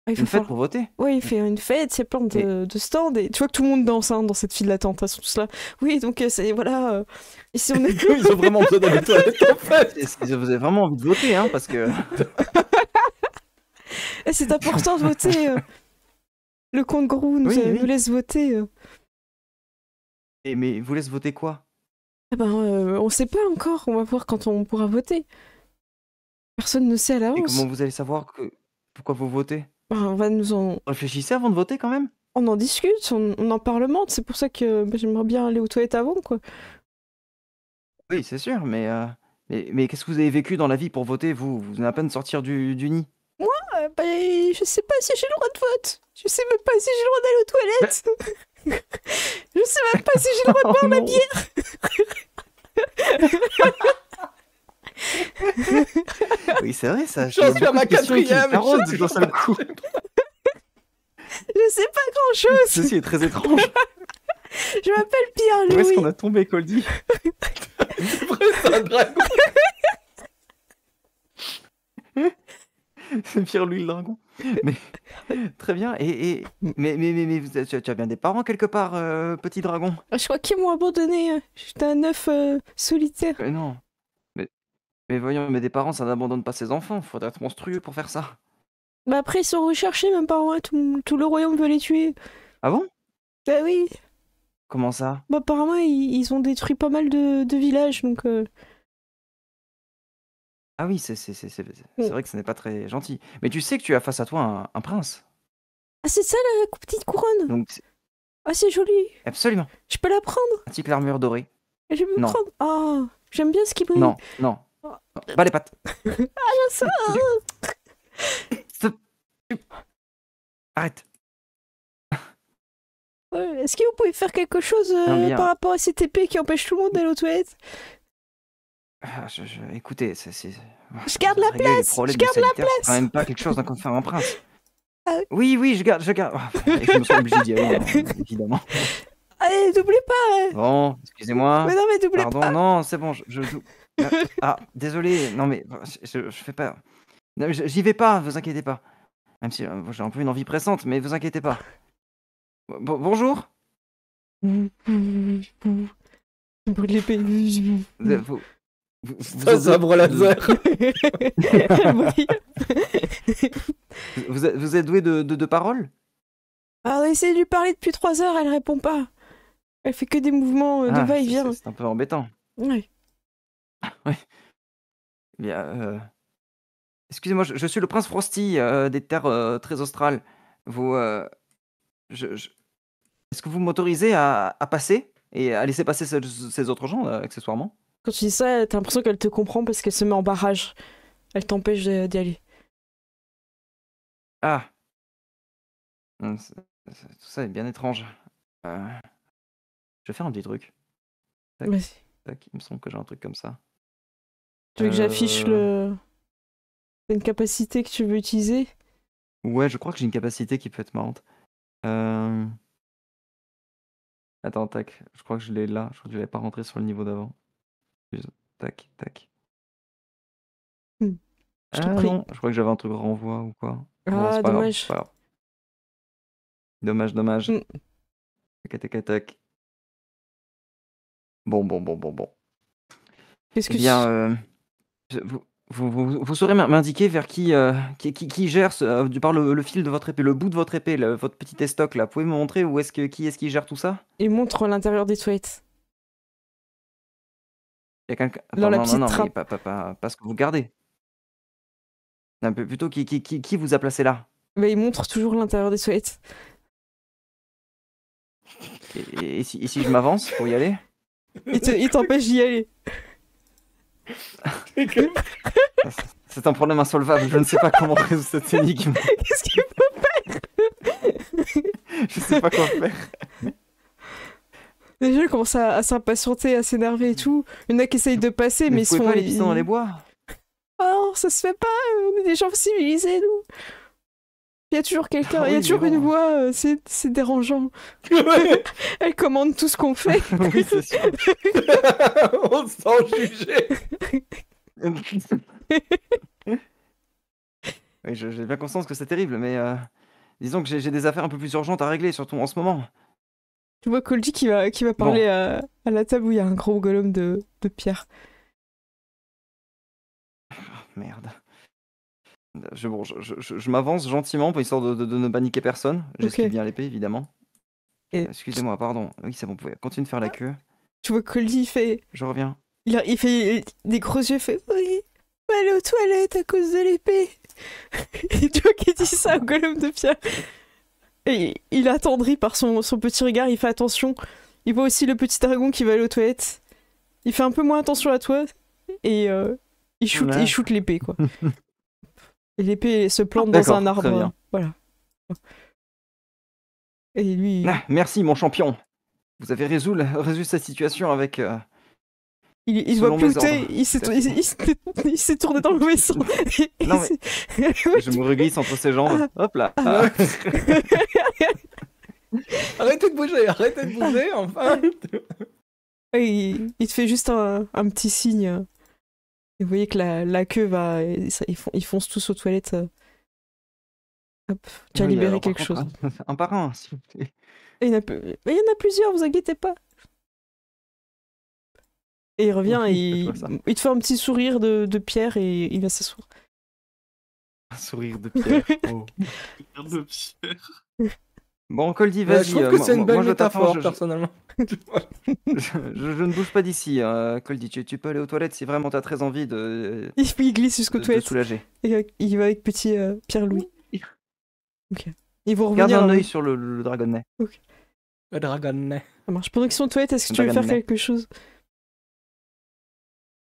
Ah, il faut Une fête faire... pour voter. Oui, il fait une fête, il y a plein de stands. Et tu vois que tout le monde danse, hein, dans cette file d'attente. Ils sont tous là. Oui, donc c'est... Voilà. Ici, on est... Ils ont vraiment besoin d'aller aux toilettes en fait. Vous avez vraiment envie de voter, hein, parce que... Eh, c'est important de voter. Le comte Grou nous, Oui, oui. nous laisse voter. Mais vous laisse voter quoi? Eh ben, on sait pas encore. On va voir quand on pourra voter. Personne ne sait à Et l'avance. comment vous allez savoir pourquoi vous votez? Ben, on va nous en... Réfléchissez avant de voter quand même. On en discute, on en parlemente. C'est pour ça que j'aimerais bien aller aux toilettes avant, quoi. Oui, c'est sûr, mais qu'est-ce que vous avez vécu dans la vie pour voter, vous? Vous venez à peine de sortir du nid. Je sais pas si j'ai le droit de vote. Je sais même pas si j'ai le droit d'aller aux toilettes. Je sais même pas si j'ai le droit de boire ma bière. Oui, c'est vrai, ça. J'en suis à ma quatrième. D'un seul coup. Je sais pas grand-chose. Ceci est très étrange. Je m'appelle Pierre Où est-ce Louis. qu'on a tombé, Coldy? C'est vrai, c'est un dragon. C'est Pierre-Louis le dragon. Mais très bien. Mais tu as bien des parents quelque part, petit dragon? Je crois qu'ils m'ont abandonné. J'étais un œuf solitaire. Non. Mais voyons, mais des parents, ça n'abandonne pas ses enfants. Faudrait être monstrueux pour faire ça. Bah après, ils sont recherchés, mes parents. Hein. Tout le royaume veut les tuer. Ah bon? Bah oui. Comment ça? Bah apparemment, ils ont détruit pas mal de villages, donc... Ah oui, c'est vrai que ce n'est pas très gentil. Mais tu sais que tu as face à toi un prince. Ah, c'est ça, la petite couronne. Donc, Ah, c'est joli. absolument. Je peux la prendre. Un type l'armure dorée. Je vais me Non. prendre. Ah, j'aime bien ce qui brille. Non, non. Oh. Bas les pattes. Ça, Stop. Arrête. Est-ce que vous pouvez faire quelque chose Non, bien. par rapport à cette épée qui empêche tout le monde d'aller aux toilettes? Ah, écoutez, Je garde la régler les place. problèmes Je garde la sanitaires, c'est place. quand même pas quelque chose d'un faire un prince. Ah oui. Oui, je garde. Ah, et je me sens obligé d'y aller, hein, évidemment. Allez, doublez pas. Bon, excusez-moi. Mais non, mais doublez Pardon, pas. non, c'est bon, Ah, désolé, non mais je fais pas. Non, mais j'y vais pas, vous inquiétez pas. Même si j'ai un peu une envie pressante, mais vous inquiétez pas. Bonjour. Brûle l'épée. Vous, C'est un sabre laser. Elle brille. vous êtes doué de parole? Ah, on a essayé de lui parler depuis 3 heures, elle répond pas. Elle fait que des mouvements de Ah, va-et-vient. c'est un peu embêtant. Ouais. Bien, excusez-moi, je suis le prince Frosty des terres très australes. Vous, est-ce que vous m'autorisez à passer et à laisser passer ces autres gens, accessoirement? Quand tu dis ça, t'as l'impression qu'elle te comprend parce qu'elle se met en barrage. Elle t'empêche d'y aller. Ah, tout ça est bien étrange. Je vais faire un petit truc. Tac, Vas-y. tac, il me semble que j'ai un truc comme ça. Tu veux que j'affiche le... T'as une capacité que tu veux utiliser? Ouais, je crois que j'ai une capacité qui peut être marrante. Attends, tac, je crois que je l'ai là. Je crois que je l'avais pas rentré sur le niveau d'avant. Tac, tac. Je t'en prie. Non, je crois que j'avais un truc renvoi ou quoi. Bon, Ah, c'est pas grave, dommage. c'est pas grave. Dommage. Mm. Tac, tac. Bon. Qu'est-ce Eh que bien, vous saurez m'indiquer vers qui gère par le fil de votre épée, le bout de votre épée, votre petit estoc là. Pouvez me montrer où qui est-ce qui gère tout ça? Il montre l'intérieur des toilettes. Il y a quelqu'un. Dans la petite Non, mais trappe. pas ce que vous gardez. Un peu plutôt qui vous a placé là? Mais il montre toujours l'intérieur des toilettes. Et si je m'avance pour y aller? Il t'empêche d'y aller. C'est un problème insolvable. Je ne sais pas comment résoudre cette énigme. Qu'est-ce qu'il faut? Je sais pas quoi faire. Les gens commencent à s'impatienter, à s'énerver et tout. Il y en a qui essayent de passer, mais Vous ils se pouvez font... pas aller pisser dans les bois? Oh, ça se fait pas, on est des gens civilisés, nous. Il y a toujours quelqu'un, Ah il y a oui, toujours mais une bon. voix, c'est dérangeant. Elle commande tout ce qu'on fait. Oui, c'est sûr. On se sent jugé. Oui, j'ai bien conscience que c'est terrible, mais disons que j'ai des affaires un peu plus urgentes à régler, surtout en ce moment. Tu vois Coldy qui va parler à la table où il y a un gros golem de pierre. Merde. Je m'avance gentiment pour histoire de ne paniquer personne. J'esquive Ok. bien l'épée, évidemment. Et- Excusez-moi, pardon. Oui, c'est bon, vous pouvez continuer de faire la queue. Tu vois Coldy, il fait des gros yeux, il fait oui, on va aller aux toilettes à cause de l'épée. Et tu vois qu'il dit ça au golem de pierre. Et il est attendri par son petit regard, il fait attention. Il voit aussi le petit dragon qui va aller aux toilettes. Il fait un peu moins attention à toi et il shoot l'épée, quoi. Et l'épée se plante dans D'accord, un arbre. très bien. Voilà. Et lui, Ah, merci, mon champion. Vous avez résolu cette situation avec... il selon voit plus mes où t'es, ordres. il s'est tourné dans le mauvais sens. Et Non, mais- c'est- Je me reglisse entre ses jambes. Hop là. Ah. Arrêtez de bouger, enfin. Ouais, il te fait juste un petit signe. Et vous voyez que la queue va... Ils foncent tous aux toilettes. Hop, tu as Oui, libéré alors, par quelque contre, chose. un par un, s'il vous plaît. Et mais il y en a plusieurs, vous inquiétez pas. Et il revient Oui, et je vois ça. il te fait un petit sourire de pierre et il va s'asseoir. Un sourire de pierre. Oh. Pierre de pierre. Bon, Coldy, Ouais, vas-y. je trouve que c'est une belle moi, je t'attends, métaphore, personnellement. je ne bouge pas d'ici, Coldy. Tu peux aller aux toilettes si vraiment t'as très envie de Il glisse jusqu'aux toilettes. soulager. Et il va avec petit Pierre-Louis. Ok. Ils vont Garde revenir. un œil sur le dragonnet. Le dragon. Ça marche. Pendant qu'ils sont aux toilettes, est-ce que Le tu veux faire dragonnet. quelque chose?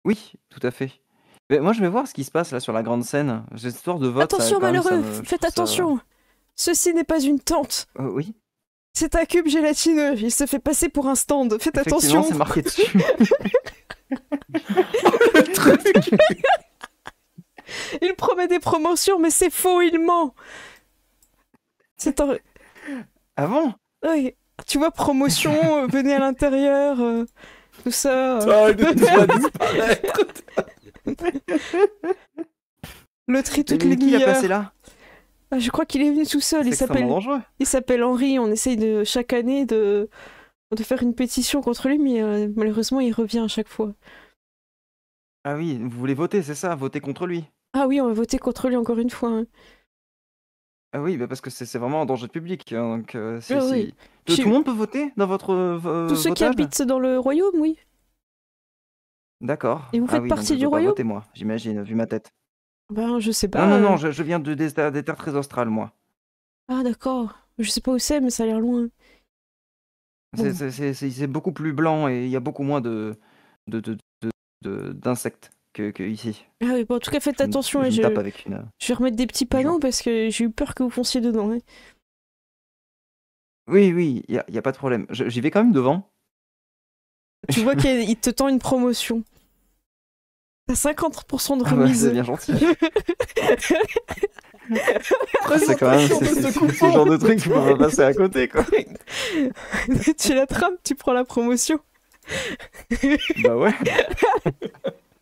Oui, tout à fait. Mais moi, je vais voir ce qui se passe là sur la grande scène. Cette histoire de vote. Attention, quand même, malheureux, je faites trouve ça- attention. Ceci n'est pas une tente. Oui, C'est un cube gélatineux. Il se fait passer pour un stand. Faites effectivement, attention. c'est marqué dessus. Le truc. Il promet des promotions, mais c'est faux, il ment. C'est un... Ah bon? Oui. Tu vois, promotion, venez à l'intérieur, tout ça. Oh, tu vas disparaître. Loterie toutes Mais les qui l'a placé demi-heures. là? Ah, je crois qu'il est venu tout seul. C'est Il extrêmement s'appelle... dangereux. Il s'appelle Henri. On essaye de chaque année de faire une pétition contre lui, mais malheureusement, il revient à chaque fois. Ah oui, vous voulez voter, c'est ça? Voter contre lui? Ah oui, on va voter contre lui encore une fois. Hein. Ah oui, bah parce que c'est vraiment un danger public. Hein, donc, Ah oui. Tout Chez- le monde peut voter dans votre Tous ceux qui votage? habitent dans le royaume, oui. D'accord. Et vous Ah faites oui, partie donc je du dois pas royaume? voter, moi, j'imagine, vu ma tête. Ben, je sais pas. Non, je viens des terres très australes, moi. Ah, d'accord. Je sais pas où c'est, mais ça a l'air loin. Bon. C'est beaucoup plus blanc et il y a beaucoup moins de, de- d'insectes que ici. Ah oui, bon, en tout cas, faites Je me, attention. je Et me tape avec une. je vais remettre des petits Genre. panneaux parce que j'ai eu peur que vous fonciez dedans. Hein. Oui, oui, y a pas de problème. J'y vais quand même devant. Tu vois qu'il te tend une promotion. T'as 50% de Ah bah, remise. c'est bien gentil. Très C'est quand même attention de ce c'est coupon. le genre de truc qu'il faut pas passer à côté, quoi. Tu l'attrapes, tu prends la promotion. Bah ouais.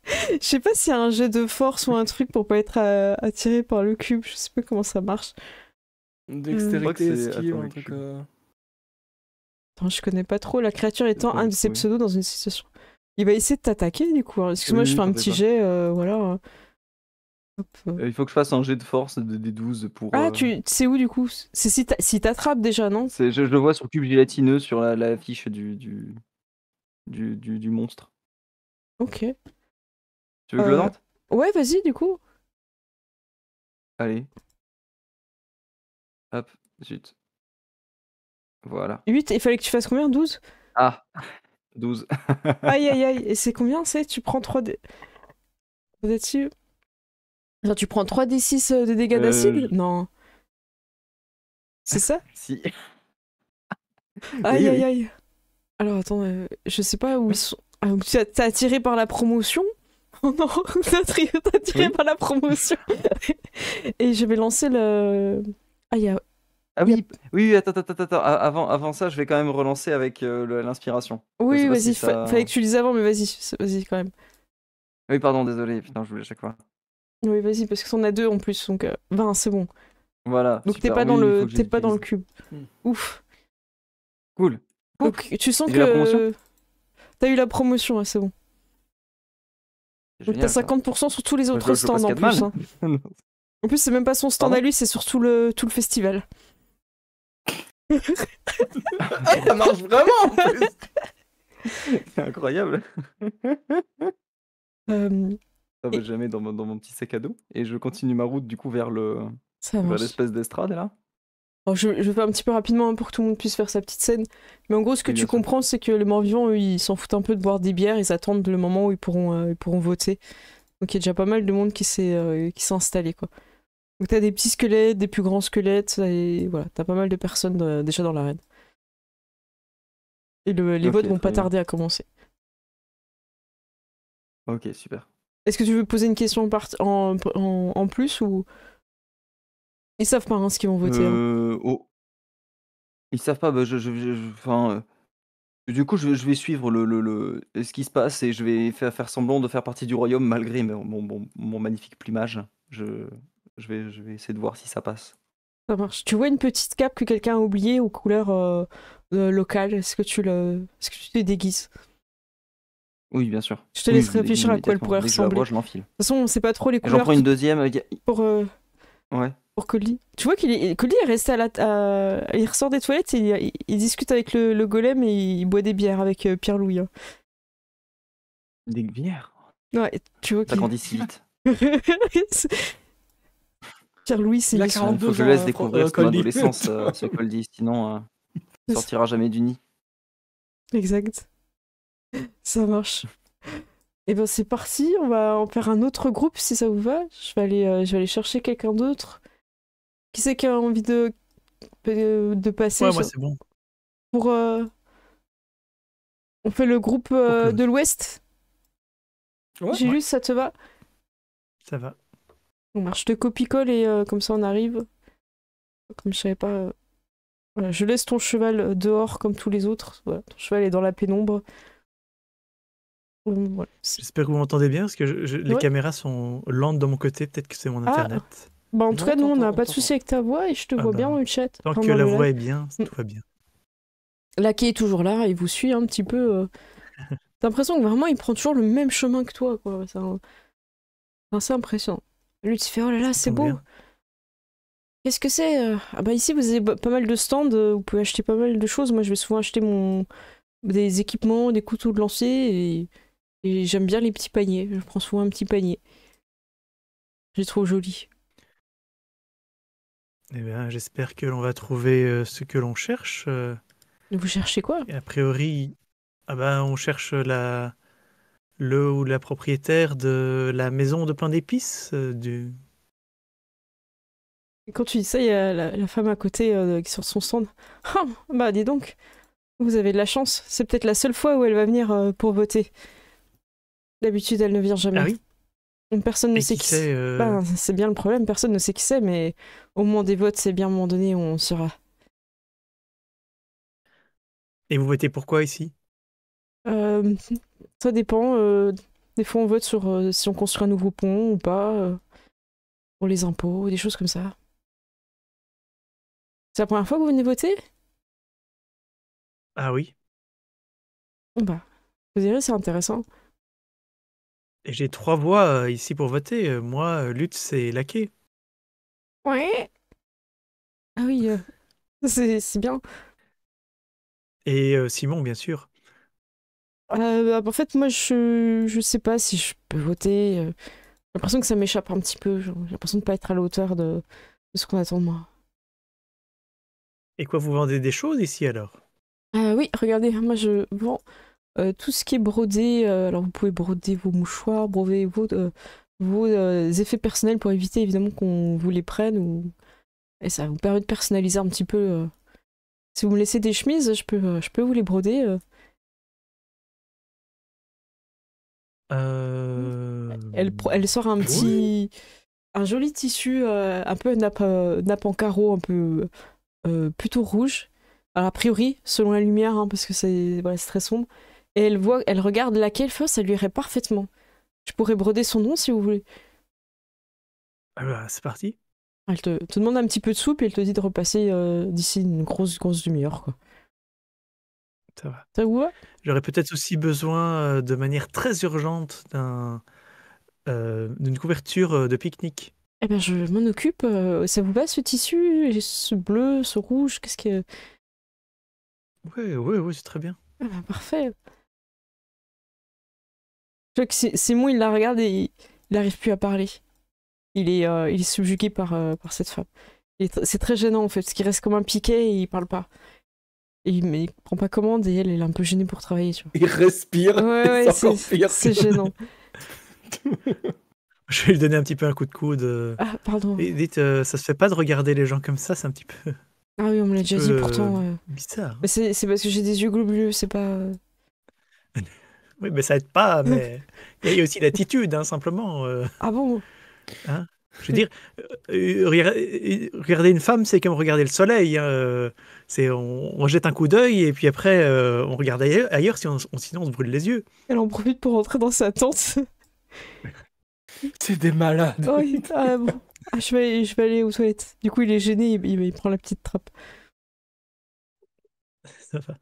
Je sais pas s'il y a un jet de force ou un truc pour pas être attiré par le cube. Je sais pas comment ça marche. Dextérité, Je crois que c'est- esquive, attends, un le truc. cube. Attends, je connais pas trop. La créature étant un de ses Oui. pseudos dans une situation. Il va essayer de t'attaquer du coup. Alors, excuse-moi, Oui, je fais un t'en petit fais jet. Voilà. Hop, Il faut que je fasse un jet de force des 12 pour. Ah, tu sais où du coup? C'est si t'attrapes déjà, non? Je le vois sur le cube gélatineux sur la fiche du monstre. Ok. Tu veux que je le tente? Ouais, vas-y du coup. Allez. Hop, zut. Voilà. 8, il fallait que tu fasses combien? 12? Ah, 12. Aïe aïe aïe. Et c'est combien c'est? Tu prends 3D. Vous êtes sûr? Genre, tu prends 3d6 de dégâts d'acide? Non. C'est ça? Si. Aïe Oui, aïe oui. aïe. Alors attends, je sais pas où ils sont. Ah, t'as attiré par la promotion? Oh non, t'as attiré Oui. par la promotion. Et je vais lancer le. Ah, il y a. Ah oui, oui, attends. Avant ça, je vais quand même relancer avec l'inspiration. Je Oui, sais pas vas-y, si ça... fallait que tu lises avant, mais vas-y quand même. Oui, pardon, désolé. Putain, je voulais à chaque fois. Oui, vas-y, parce que t'en as 2 en plus, donc 20, c'est bon. Voilà. Donc t'es super. pas dans Oui, il le, faut que je t'es les pas dans le utilise. cube. Hmm. Ouf. Cool. Donc tu sens J'ai la promotion que t'as eu la promotion, ouais, c'est bon. C'est Donc génial, t'as ça. 50% sur tous les Moi, autres je vois stands pas en ce qu'il y a de plus. Hein. mal. En plus, c'est même pas son stand Pardon à lui, c'est sur tout le festival. Ah, ça marche vraiment en plus. C'est incroyable. Euh, Ça va jamais dans mon petit sac à dos. Et je continue ma route du coup vers ça vers marche. l'espèce d'estrade là. Alors, je fais un petit peu rapidement hein, pour que tout le monde puisse faire sa petite scène. Mais en gros, ce que Oui, tu bien sûr. comprends, c'est que les morts-vivants, eux, ils s'en foutent un peu de boire des bières, ils attendent le moment où ils pourront voter. Donc il y a déjà pas mal de monde qui s'est installé, quoi. Donc t'as des petits squelettes, des plus grands squelettes, et voilà, t'as pas mal de personnes déjà dans l'arène. Et les Ok, votes vont très pas bien. tarder à commencer. Ok, super. Est-ce que tu veux poser une question en plus ou... Ils savent pas hein, ce qu'ils vont voter. Hein. Oh, ils savent pas. Bah, enfin, du coup, je vais suivre ce qui se passe et je vais faire semblant de faire partie du royaume malgré mon magnifique plumage. Je vais essayer de voir si ça passe. Ça marche. Tu vois une petite cape que quelqu'un a oubliée aux couleurs locales. Est-ce que tu te déguises? Oui, bien sûr. Je te Oui, laisse je me déguise réfléchir à quoi elle immédiatement. pourrait Dès que je la ressembler. vois, De je l'enfile. toute façon, on sait pas trop les Et j'en couleurs prends une deuxième. Ouais. pour Colly. Tu vois Colly est resté il ressort des toilettes et il discute avec le golem et il boit des bières avec Pierre-Louis. Hein. Des bières. Ouais, tu vois Ça grandit si vite. Pierre-Louis, c'est Il a mission. 42 Faut que je ans, laisse hein, découvrir son Coldy. adolescence, ce Coldy. Sinon, il sortira jamais du nid. Exact. Ça marche. Et ben c'est parti, on va en faire un autre groupe si ça vous va. Je vais aller chercher quelqu'un d'autre. Qui c'est qui a envie de passer Ouais, moi c'est bon. pour on fait le groupe Claude. de l'Ouest. Ouais. J'ai lu, ça te va? Ça va. Bon, bah, je te copie-colle et comme ça on arrive. Comme je savais pas. Voilà, je laisse ton cheval dehors comme tous les autres. Voilà, ton cheval est dans la pénombre. Voilà. J'espère que vous m'entendez bien parce que les Ouais. caméras sont lentes de mon côté. Peut-être que c'est mon Ah. internet. Bah, en Non, tout cas, nous on n'a t'entends, pas de souci avec ta voix et je te Ah vois bah, bien dans le chat. Tant Enfin, que dans la le voix live. est bien, tout va bien. Laki est toujours là, il vous suit un petit peu. T'as l'impression que vraiment il prend toujours le même chemin que toi, quoi. C'est assez impressionnant. Lui, tu fais oh là là, Ça c'est tombe beau. bien. Qu'est-ce que c'est Ah bah ici vous avez pas mal de stands, vous pouvez acheter pas mal de choses. Moi je vais souvent acheter des équipements, des couteaux de lancer et j'aime bien les petits paniers. Je prends souvent un petit panier. Je les trouve jolis. Eh bien, j'espère que l'on va trouver ce que l'on cherche. Vous cherchez quoi? Et a priori, on cherche le ou la propriétaire de la maison de pain d'épices. Et quand tu dis ça, il y a la femme à côté qui est sur son stand. Ah, bah dis donc, vous avez de la chance. C'est peut-être la seule fois où elle va venir pour voter. D'habitude, elle ne vient jamais. Ah oui? Personne ne Et sait qui qui c'est c'est. Bah, c'est bien le problème, personne ne sait qui c'est, mais au moment des votes, c'est bien à un moment donné où on saura. Et vous votez pourquoi ici? Euh, Ça dépend. Des fois, on vote sur si on construit un nouveau pont ou pas, pour les impôts, des choses comme ça. C'est la première fois que vous venez voter? Ah oui. Bon, bah, vous direz, c'est intéressant. Et j'ai 3 voix ici pour voter. Moi, Lutz et Laquais. Ouais. Ah oui, c'est bien. Et Simon, bien sûr. En fait, moi, je sais pas si je peux voter. J'ai l'impression que ça m'échappe un petit peu. J'ai l'impression de pas être à la hauteur de ce qu'on attend de moi. Et quoi, vous vendez des choses ici alors? Oui, regardez, moi, je vends tout ce qui est brodé. Alors, vous pouvez broder vos mouchoirs, broder vos effets personnels pour éviter, évidemment, qu'on vous les prenne. Et ça vous permet de personnaliser un petit peu. Si vous me laissez des chemises, je peux vous les broder. Elle sort un joli tissu, un peu nappe en carreau, un peu plutôt rouge. Alors, a priori, selon la lumière, hein, parce que c'est très sombre. Et elle regarde laquelle fait, ça lui irait parfaitement. Je pourrais broder son nom si vous voulez. Ah bah, c'est parti. Elle te demande un petit peu de soupe et elle te dit de repasser d'ici une grosse demi-heure, quoi. Ça va. Ça vous va? J'aurais peut-être aussi besoin de manière très urgente d'une couverture de pique-nique. Eh ben, je m'en occupe. Ça vous va ce tissu? Et ce bleu, ce rouge? Qu'est-ce que. Oui, c'est très bien. Ah bah, parfait. Je vois que Simon, il la regarde et il n'arrive plus à parler. Il est subjugué par cette femme. C'est très gênant en fait, parce qu'il reste comme un piquet et il parle pas. Et il prend pas commande et elle est un peu gênée pour travailler, tu vois. Il respire, Ouais, et c'est encore pire. c'est gênant. Je vais lui donner un petit peu un coup de coude. Ah, pardon. Et dites, ça se fait pas de regarder les gens comme ça, c'est un petit peu Ah oui, on me l'a déjà dit pourtant. bizarre. Mais c'est parce que j'ai des yeux globuleux, c'est pas. Oui, mais ça aide pas, mais il y a aussi l'attitude, hein, simplement. Ah bon? Hein. Je veux dire, regarder une femme, c'est comme regarder le soleil, hein. On jette un coup d'œil et puis après, on regarde ailleurs sinon on se brûle les yeux. Elle en profite pour rentrer dans sa tente. C'est des malades. Oui, ah bon. Ah, je vais aller aux toilettes. Du coup, il est gêné, il prend la petite trappe. Ça va.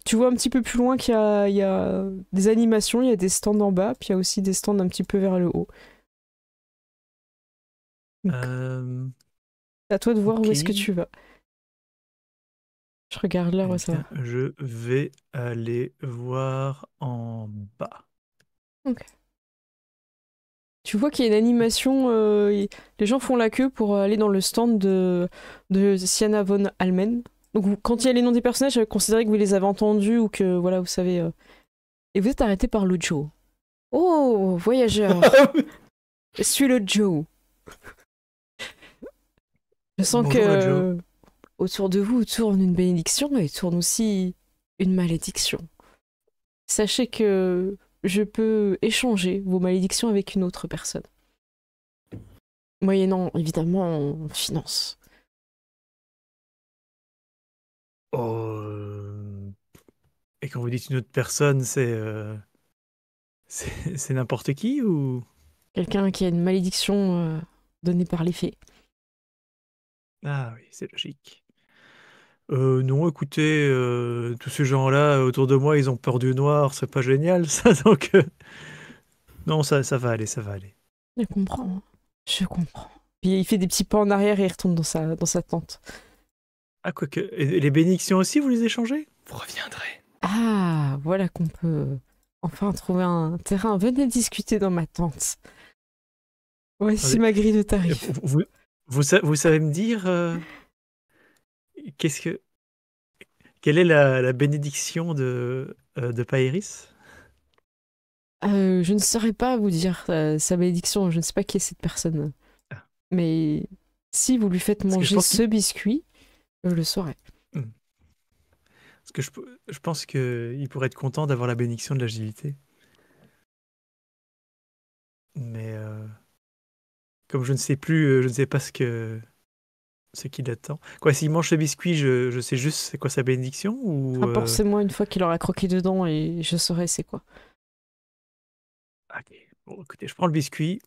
Tu vois un petit peu plus loin il y a des animations, il y a des stands en bas, puis il y a aussi des stands un petit peu vers le haut. C'est à toi de voir où est-ce que tu vas. Je regarde là, Eh ça bien, va. je vais aller voir en bas. Ok. Tu vois qu'il y a une animation, les gens font la queue pour aller dans le stand de Sienna von Almen. Donc quand il y a les noms des personnages, considérez que vous les avez entendus ou que voilà, vous savez. Et vous êtes arrêté par le Joe. Oh, voyageur. Je suis le Joe. Je sens Bonjour, le Joe. autour de vous tourne une bénédiction et tourne aussi une malédiction. Sachez que je peux échanger vos malédictions avec une autre personne. Moyennant, évidemment, en finance. Oh, et quand vous dites une autre personne, c'est n'importe qui ou? Quelqu'un qui a une malédiction donnée par les fées. Ah oui, c'est logique. Non, écoutez, tous ces gens-là autour de moi, ils ont peur du noir, c'est pas génial ça, donc non, ça va aller, ça va aller. Je comprends. Je comprends. Puis il fait des petits pas en arrière et il retourne dans sa tente. Ah, quoique, et les bénédictions aussi, vous les échangez? Vous reviendrez. Ah, voilà qu'on peut enfin trouver un terrain. Venez discuter dans ma tente. Voici Attendez. ma grille de tarifs. Vous savez me dire qu'est-ce que quelle est la bénédiction de Paéris? Je ne saurais pas vous dire sa bénédiction, je ne sais pas qui est cette personne. Ah. Mais si vous lui faites Parce que je manger pense ce biscuit, je le saurai. Parce que je pense qu'il pourrait être content d'avoir la bénédiction de l'agilité. Mais comme je ne sais plus, je ne sais pas ce qu'il attend. Quoi, s'il mange ce biscuit, je sais juste c'est quoi sa bénédiction ou Rapportez-moi une fois qu'il aura croqué dedans et je saurai c'est quoi. Ok. Bon, écoutez, je prends le biscuit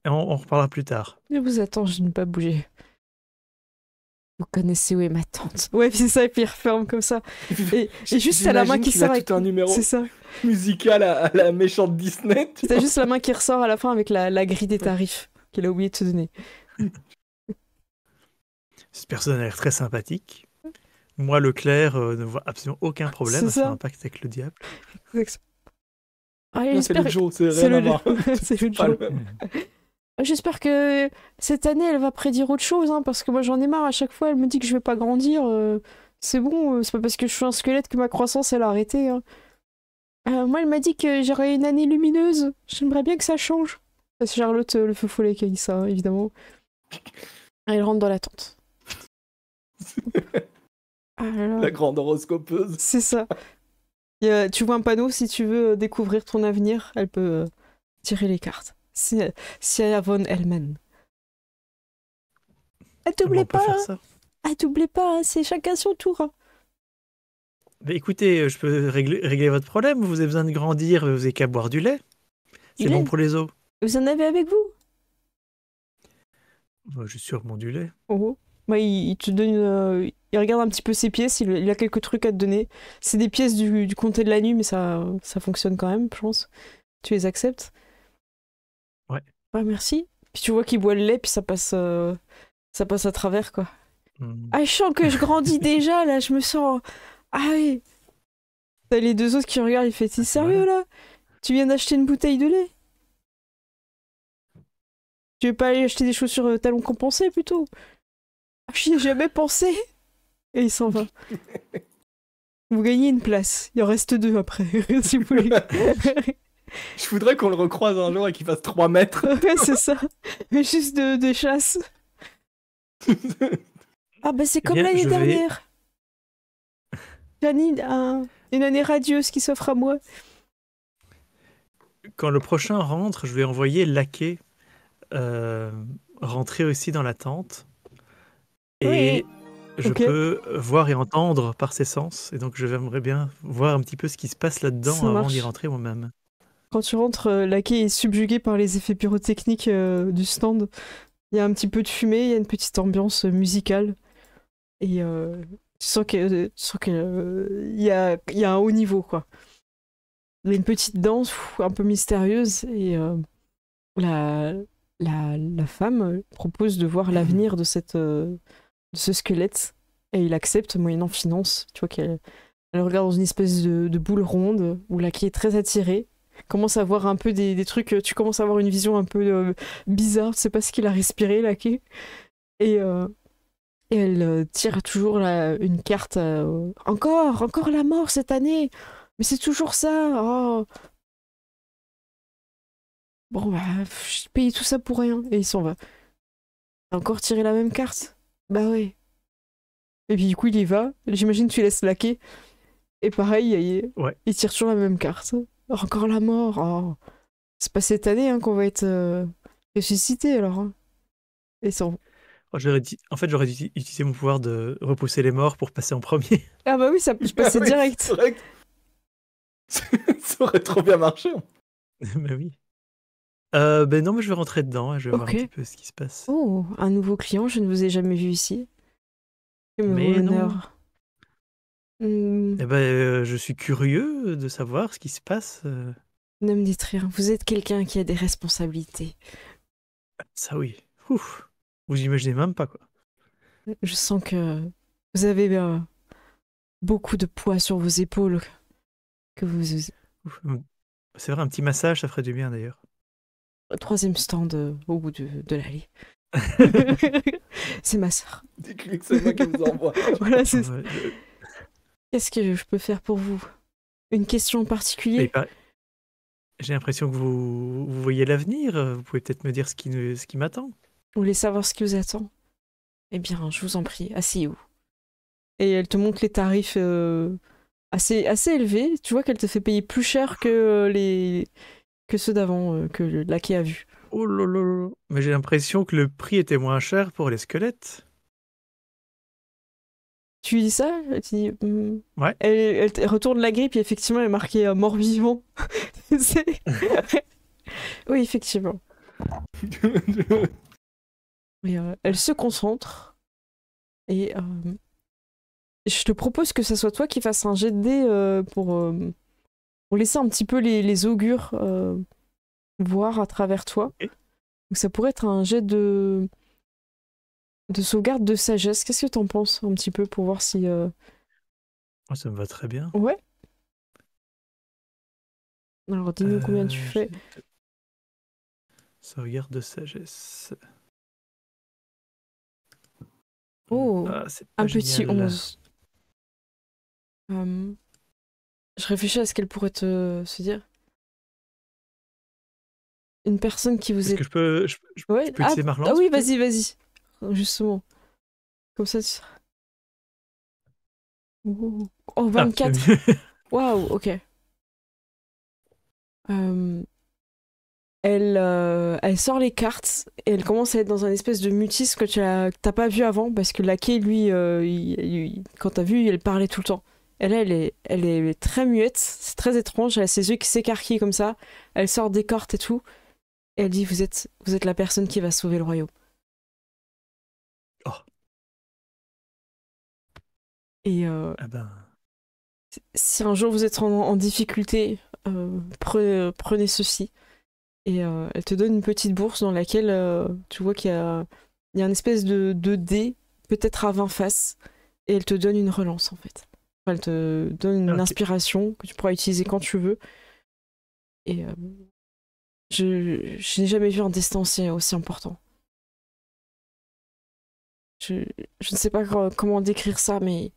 et on reparlera plus tard. Je vous attends, je ne vais pas bouger. Vous connaissez où est ma tante. Ouais, puis c'est ça, et puis il referme comme ça. Et juste à la main qui sort a avec... tout un numéro C'est ça. musical à la méchante Disney. tu T'as vois. juste la main qui ressort à la fin avec la grille des tarifs qu'il a oublié de te donner. Cette personne a l'air très sympathique. Moi, Leclerc, ne voit absolument aucun problème C'est à faire ça. un pacte avec le diable. Ah, Non, c'est le j'espère... Joe, c'est C'est rien à le voir. c'est le Pas Joe. le même. J'espère que cette année, elle va prédire autre chose, hein, parce que moi, j'en ai marre. À chaque fois, elle me dit que je vais pas grandir. C'est bon, c'est pas parce que je suis un squelette que ma croissance, elle a arrêté. Hein. Moi, elle m'a dit que j'aurais une année lumineuse. J'aimerais bien que ça change. C'est Charlotte, le feu follet, qui a dit ça, hein, évidemment. Elle rentre dans la tente. Ah là là. La grande horoscopeuse. C'est ça. Tu vois un panneau, si tu veux découvrir ton avenir, elle peut tirer les cartes. Sia von Hellman. Ah, Comment t'oubliez on peut pas, faire hein. ça? Ah, t'oubliez pas, hein, c'est chacun son tour. Hein. Mais écoutez, je peux régler votre problème. Vous avez besoin de grandir, vous n'avez qu'à boire du lait. C'est Du bon lait? pour les os. Vous en avez avec vous? Moi, j'ai sûrement du lait. Oh. Bah, il te donne. Il regarde un petit peu ses pièces, il a quelques trucs à te donner. C'est des pièces du comté de la nuit, mais ça fonctionne quand même, je pense. Tu les acceptes? Ouais. Ouais, merci. Puis tu vois qu'il boit le lait, puis ça passe à travers, quoi. Ah, je sens que je grandis déjà, là, je me sens. Ah oui. T'as les deux autres qui regardent, il fait: t'es sérieux, là? Tu viens d'acheter une bouteille de lait? Tu veux pas aller acheter des chaussures talons compensés, plutôt? Ah, j'y ai jamais pensé. Et il s'en va. Vous gagnez une place. Il en reste 2 après, si vous voulez. Je voudrais qu'on le recroise un jour et qu'il fasse 3 mètres. Ouais, c'est ça. Mais juste de chasse. Ah bah c'est Eh comme bien, l'année je vais- dernière. J'ai une année radieuse qui s'offre à moi. Quand le prochain rentre, je vais envoyer Laquais rentrer aussi dans la tente. Et je Ok. peux voir et entendre par ses sens. Et donc, j'aimerais bien voir un petit peu ce qui se passe là-dedans Ça avant d'y marche. rentrer moi-même. Quand tu rentres, Laquais est subjugué par les effets pyrotechniques du stand. Il y a un petit peu de fumée, il y a une petite ambiance musicale. Et tu sens qu'il y a un haut niveau, quoi. Il y a une petite danse un peu mystérieuse et la femme propose de voir l'avenir de ce squelette et il accepte moyennant finance. Tu vois qu'elle regarde dans une espèce de boule ronde où Laquais est très attiré. Commence à voir un peu des trucs, tu commences à avoir une vision un peu bizarre, tu sais pas ce qu'il a respiré, Laquais. Et elle tire toujours une carte. Encore la mort cette année. Mais c'est toujours ça. Oh. Bon, bah, j'ai payé tout ça pour rien. Et il s'en va. T'as encore tiré la même carte? Bah ouais. Et puis du coup, il y va. J'imagine que tu laisses Laquais. Et pareil, Ouais. il tire toujours la même carte. Encore la mort. Oh. C'est pas cette année qu'on va être ressuscité alors. Hein. Et ils s'en vont. En fait, j'aurais dû utiliser mon pouvoir de repousser les morts pour passer en premier. Ah bah oui, ça je passais Ah oui, direct. c'est vrai que- Ça aurait trop bien marché. Mais oui. Ben non, mais je vais rentrer dedans et je vais voir un Ok. petit peu ce qui se passe. Oh, un nouveau client, je ne vous ai jamais vu ici. Quel Mais non. honneur. Eh ben, je suis curieux de savoir ce qui se passe. Ne me dites rien, vous êtes quelqu'un qui a des responsabilités. Ça oui. Ouf. Vous imaginez même pas, quoi. Je sens que vous avez beaucoup de poids sur vos épaules. Que vous... Ouf. C'est vrai, un petit massage, ça ferait du bien d'ailleurs. Troisième stand au bout de l'allée. C'est ma sœur. Dites-lui que c'est moi qui vous envoie. Voilà, c'est ça. Ouais, Qu'est-ce que je peux faire pour vous? Une question en mais particulier? j'ai l'impression que vous voyez l'avenir. Vous pouvez peut-être me dire ce qui m'attend. Vous voulez savoir ce qui vous attend? Eh bien, je vous en prie, asseyez-vous. Et elle te montre les tarifs assez élevés. Tu vois qu'elle te fait payer plus cher que ceux d'avant que le laquais a vu. Oh là là là. Mais j'ai l'impression que le prix était moins cher pour les squelettes. Tu lui dis ça? Elle te dit, Ouais. Elle retourne la grille, puis effectivement, elle est marquée mort-vivant. C'est- Oui, effectivement. Et, elle se concentre. Et je te propose que ce soit toi qui fasses un jet de dés pour laisser un petit peu les augures voir à travers toi. Ok. Donc ça pourrait être un jet de sauvegarde de sagesse. Qu'est-ce que t'en penses un petit peu pour voir si... Oh, ça me va très bien. Ouais. Alors dis-nous combien tu fais. Sauvegarde de sagesse. Oh, Ah, c'est pas un petit génial. 11. Je réfléchis à ce qu'elle pourrait se dire. Une personne qui vous Est-ce est... que je peux Ouais. utiliser ma relance, Ah oui, peut-être vas-y. Justement. Comme ça, tu... Oh, Ah, 24. c'est mieux. Waouh, ok. Elle sort les cartes et elle commence à être dans un espèce de mutisme que t'as pas vu avant parce que Laquais, lui, quand t'as vu, elle parlait tout le temps. Elle est très muette, c'est très étrange, elle a ses yeux qui s'écarquillent comme ça, elle sort des cartes et tout, et elle dit vous êtes la personne qui va sauver le royaume. Oh. Et Ah ben, si un jour vous êtes en difficulté, prenez ceci. Et elle te donne une petite bourse dans laquelle tu vois qu'il y a une espèce de dé, peut-être à 20 faces, et elle te donne une relance en fait. Enfin, elle te donne une ok. inspiration que tu pourras utiliser quand tu veux. Et je n'ai jamais vu un destin aussi important. Je ne sais pas comment décrire ça, mais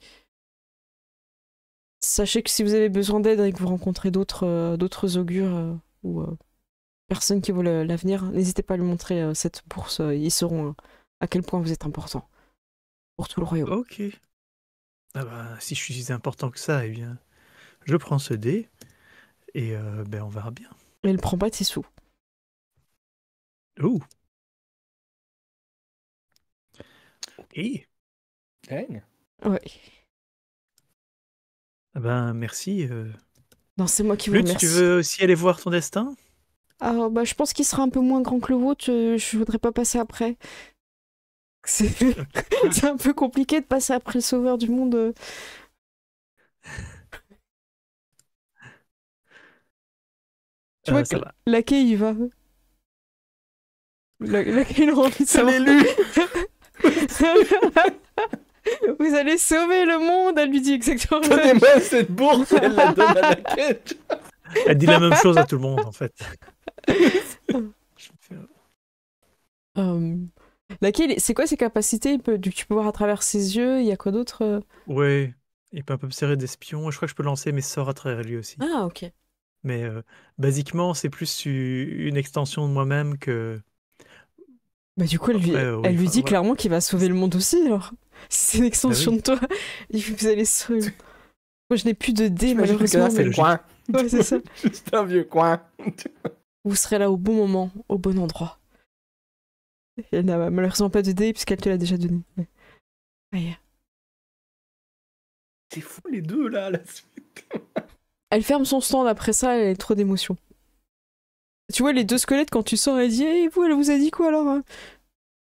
sachez que si vous avez besoin d'aide et que vous rencontrez d'autres augures ou personnes qui voient l'avenir, n'hésitez pas à lui montrer cette bourse. Ils sauront à quel point vous êtes important pour tout le royaume. Ok. Ah ben, si je suis si important que ça, eh bien, je prends ce dé et ben, on verra bien. Et elle prend pas tes sous. Ouh. Ok. Dang. Ouais. Ah ben, merci. Non, c'est moi qui vous Lutz, remercie. tu veux aussi aller voir ton destin? Ah, bah, je pense qu'il sera un peu moins grand que le vôtre. Je voudrais pas passer après. C'est c'est un peu compliqué de passer après le sauveur du monde. Tu vois Ça que va. Laquais, il va. Laquais, il a envie de C'est savoir. l'élu. Vous allez sauver le monde, elle lui dit exactement. Donnez-moi cette bourse, elle la donne à la quête. Elle dit la même chose à tout le monde, en fait. Laquelle, c'est quoi ses capacités? Tu peux voir à travers ses yeux. Il y a quoi d'autre? Ouais, il peut un peu me servir d'espion. Je crois que je peux lancer mes sorts à travers lui aussi. Ah, ok. Mais basiquement, c'est plus une extension de moi-même que... Bah, du coup, Après, oui, elle lui enfin, dit voilà. clairement qu'il va sauver le monde aussi, alors. Si c'est une extension oui. de toi, vous allez sauver. Moi, je n'ai plus de dés, J'imagine que malheureusement. là, c'est Mais... le coin. Ouais, c'est ça. Juste un vieux coin. Vous serez là au bon moment, au bon endroit. Elle n'a malheureusement pas de dés, puisqu'elle te l'a déjà donné. Ouais. Ouais. C'est fou les deux là, à la suite. Elle ferme son stand après ça, elle a trop d'émotions. Tu vois, les deux squelettes, quand tu sors, elle dit hey, vous, elle vous a dit quoi alors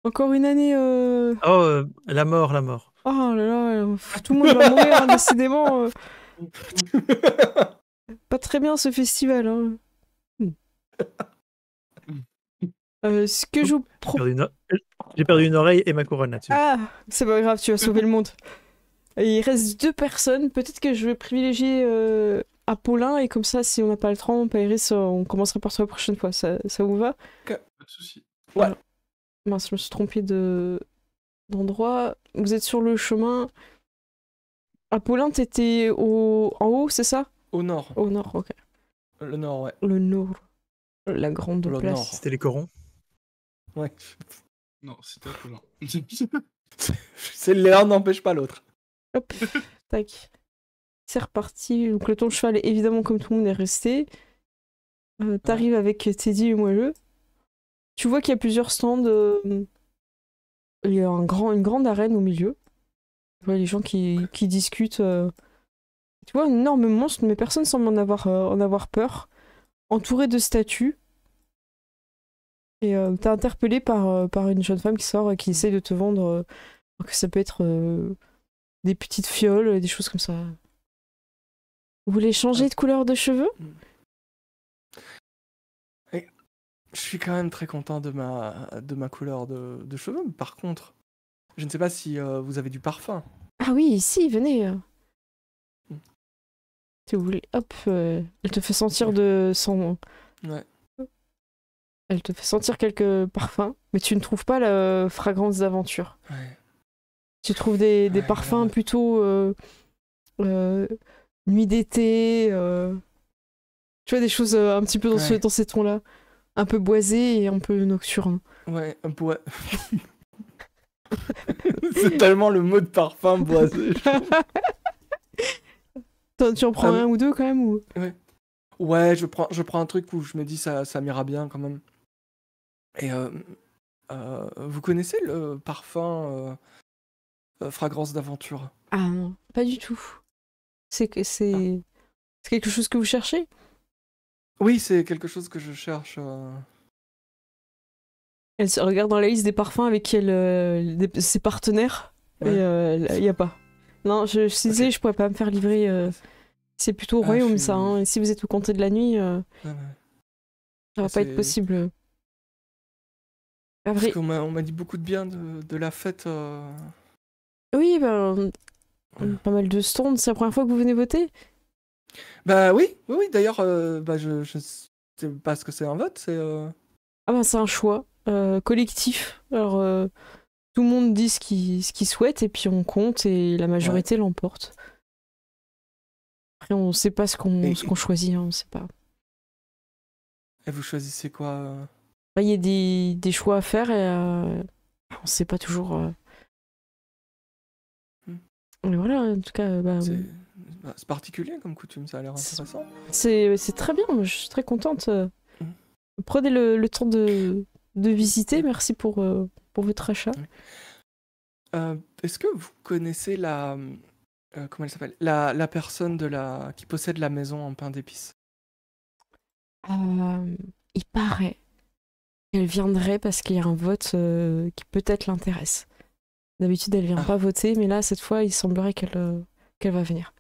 encore une année Oh, la mort, la mort. Oh là là, tout le monde va mourir, hein, décidément. Pas très bien ce festival. Hein. Ce que je vous propose. J'ai perdu une oreille et ma couronne là-dessus. Ah, c'est pas grave, tu vas sauver le monde. Et il reste 2 personnes. Peut-être que je vais privilégier Apollin, et comme ça, si on n'a pas le temps, Pairis, on commencera par toi la prochaine fois. Ça vous va? Pas de soucis. Ouais. Mince, je me suis trompée d'endroit. Vous êtes sur le chemin. Apollin, t'étais en haut, c'est ça? Au nord. Au nord, ok. Le nord, ouais. Le nord. La grande Le place. nord. C'était les corons. Ouais. Non, c'était Apollin. C'est l'un n'empêche pas l'autre. Hop, tac. C'est reparti. Donc le ton de cheval, évidemment, comme tout le monde est resté. T'arrives avec Teddy et Moelleux. Tu vois qu'il y a plusieurs stands. Il y a une grande arène au milieu. Tu vois les gens qui discutent. Tu vois un énorme monstre, mais personne semble en avoir peur. Entouré de statues. Et t'es interpellé par une jeune femme qui sort et qui essaye de te vendre que ça peut être des petites fioles, des choses comme ça. Vous voulez changer de couleur de cheveux? Je suis quand même très content de ma couleur de cheveux. Mais par contre, je ne sais pas si vous avez du parfum. Ah oui, si, venez. Si vous voulez. Hop, elle te fait sentir Ouais. Elle te fait sentir quelques parfums, mais tu ne trouves pas la fragrance d'aventure. Ouais. Tu trouves des Ouais, parfums alors... plutôt nuit d'été, tu vois, des choses un petit peu dans ces tons-là. Un peu boisés et un peu nocturnes. Ouais, un peu... Ouais. C'est tellement le mot de parfum boisé. Tu en prends un ou deux quand même ou... Ouais, je prends un truc où je me dis ça m'ira bien quand même. Et vous connaissez le parfum fragrance d'aventure? Ah non, pas du tout. C'est quelque chose que vous cherchez? Oui, c'est quelque chose que je cherche. Elle se regarde dans la liste des parfums avec ses partenaires. Ouais. Et il n'y a pas. Non, je disais, je pourrais pas me faire livrer. C'est plutôt au royaume, ça. Hein. Et si vous êtes au comté de la nuit, ça va pas être possible. Parce qu'on m'a dit beaucoup de bien de la fête. Oui, pas mal de stands. C'est la première fois que vous venez voter? Bah oui. D'ailleurs, je sais pas ce que c'est un vote. C'est. Ah ben c'est un choix collectif. Alors tout le monde dit ce qu'il souhaite et puis on compte et la majorité l'emporte. Après on sait pas ce qu'on choisit, hein, on sait pas. Et vous choisissez quoi? Il y a des choix à faire et on sait pas toujours. Mais voilà, en tout cas. C'est particulier comme coutume, ça a l'air intéressant. C'est très bien, je suis très contente. Prenez le temps de visiter, merci pour votre achat. Est-ce que vous connaissez la... comment elle s'appelle? La personne qui possède la maison en pain d'épices? Il paraît qu'elle viendrait parce qu'il y a un vote qui peut-être l'intéresse. D'habitude, elle vient pas voter, mais là, cette fois, il semblerait qu'elle va venir.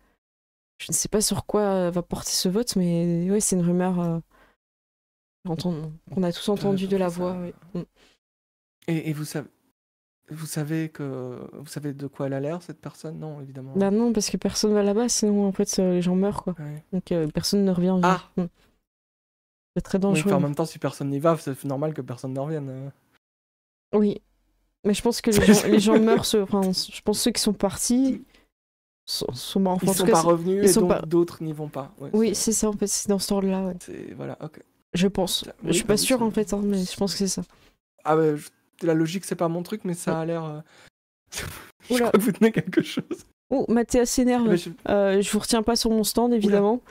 Je ne sais pas sur quoi va porter ce vote, mais ouais, c'est une rumeur qu'on a tous entendu de la voix. Ouais. Et vous savez de quoi elle a l'air, cette personne? Non, évidemment. Bah non, parce que personne va là-bas, sinon en fait les gens meurent, quoi. Ouais. Donc personne ne revient. C'est très dangereux. Oui, en même temps, si personne n'y va, c'est normal que personne ne revienne. Oui, mais je pense que les gens meurent. Je pense que ceux qui sont partis sont morts. Ils sont pas revenus et donc d'autres n'y vont pas. Ouais, oui, c'est ça en fait, c'est dans ce ordre-là. Ouais. Voilà, ok. Je pense. Je suis pas sûre en fait, hein, mais je pense que c'est ça. Ah bah, la logique, c'est pas mon truc, mais ça a l'air... Je crois que vous tenez quelque chose. Oh, Mathéa s'énerve. Je vous retiens pas sur mon stand, évidemment.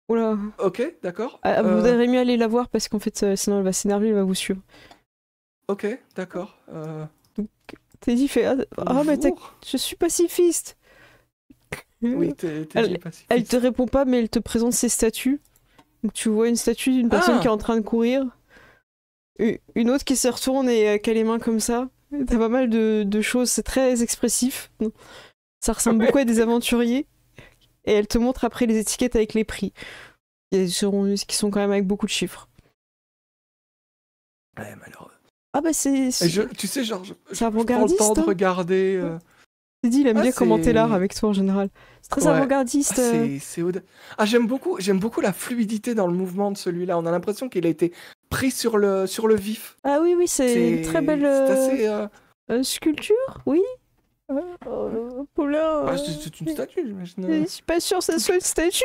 Oula. Ok, d'accord. Vous voudrez mieux aller la voir parce qu'en fait, sinon elle va s'énerver, elle va vous suivre. Ok, d'accord. Donc, Teddy fait mais je suis pacifiste. Oui, Teddy est pacifiste. Elle te répond pas, mais elle te présente ses statues. Donc tu vois une statue d'une personne qui est en train de courir. Une autre qui se retourne et qui a les mains comme ça. T'as pas mal de choses, c'est très expressif. Ça ressemble beaucoup à des aventuriers. Et elle te montre après les étiquettes avec les prix. Qui sont quand même avec beaucoup de chiffres. Ouais, malheureux. Ah bah c'est... Tu sais, genre, je prends le avant-gardiste, temps de hein. regarder Teddy, il aime Ah, bien commenter l'art c'est- avec toi en général. C'est très Ouais. avant-gardiste. J'aime beaucoup la fluidité dans le mouvement de celui-là. On a l'impression qu'il a été pris sur le vif. Ah oui, oui, c'est une très belle C'est assez. sculpture, oui. Paulin, C'est une statue, j'imagine. je suis pas sûre que ce soit une statue.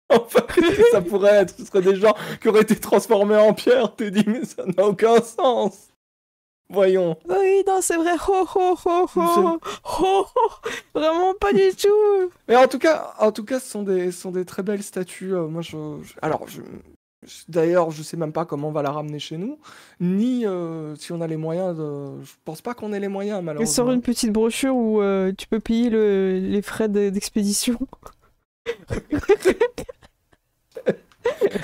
Enfin, ça pourrait être. Ce serait des gens qui auraient été transformés en pierre. T'es dit, mais ça n'a aucun sens. Voyons. Oui, non, c'est vrai. Ho, ho, ho, ho. Ho, ho. Vraiment pas du tout. Mais en tout cas, ce sont des très belles statues. Moi, d'ailleurs, je sais même pas comment on va la ramener chez nous, ni si on a les moyens de. Je pense pas qu'on ait les moyens, Il malheureusement. sort une petite brochure où tu peux payer les frais d'expédition.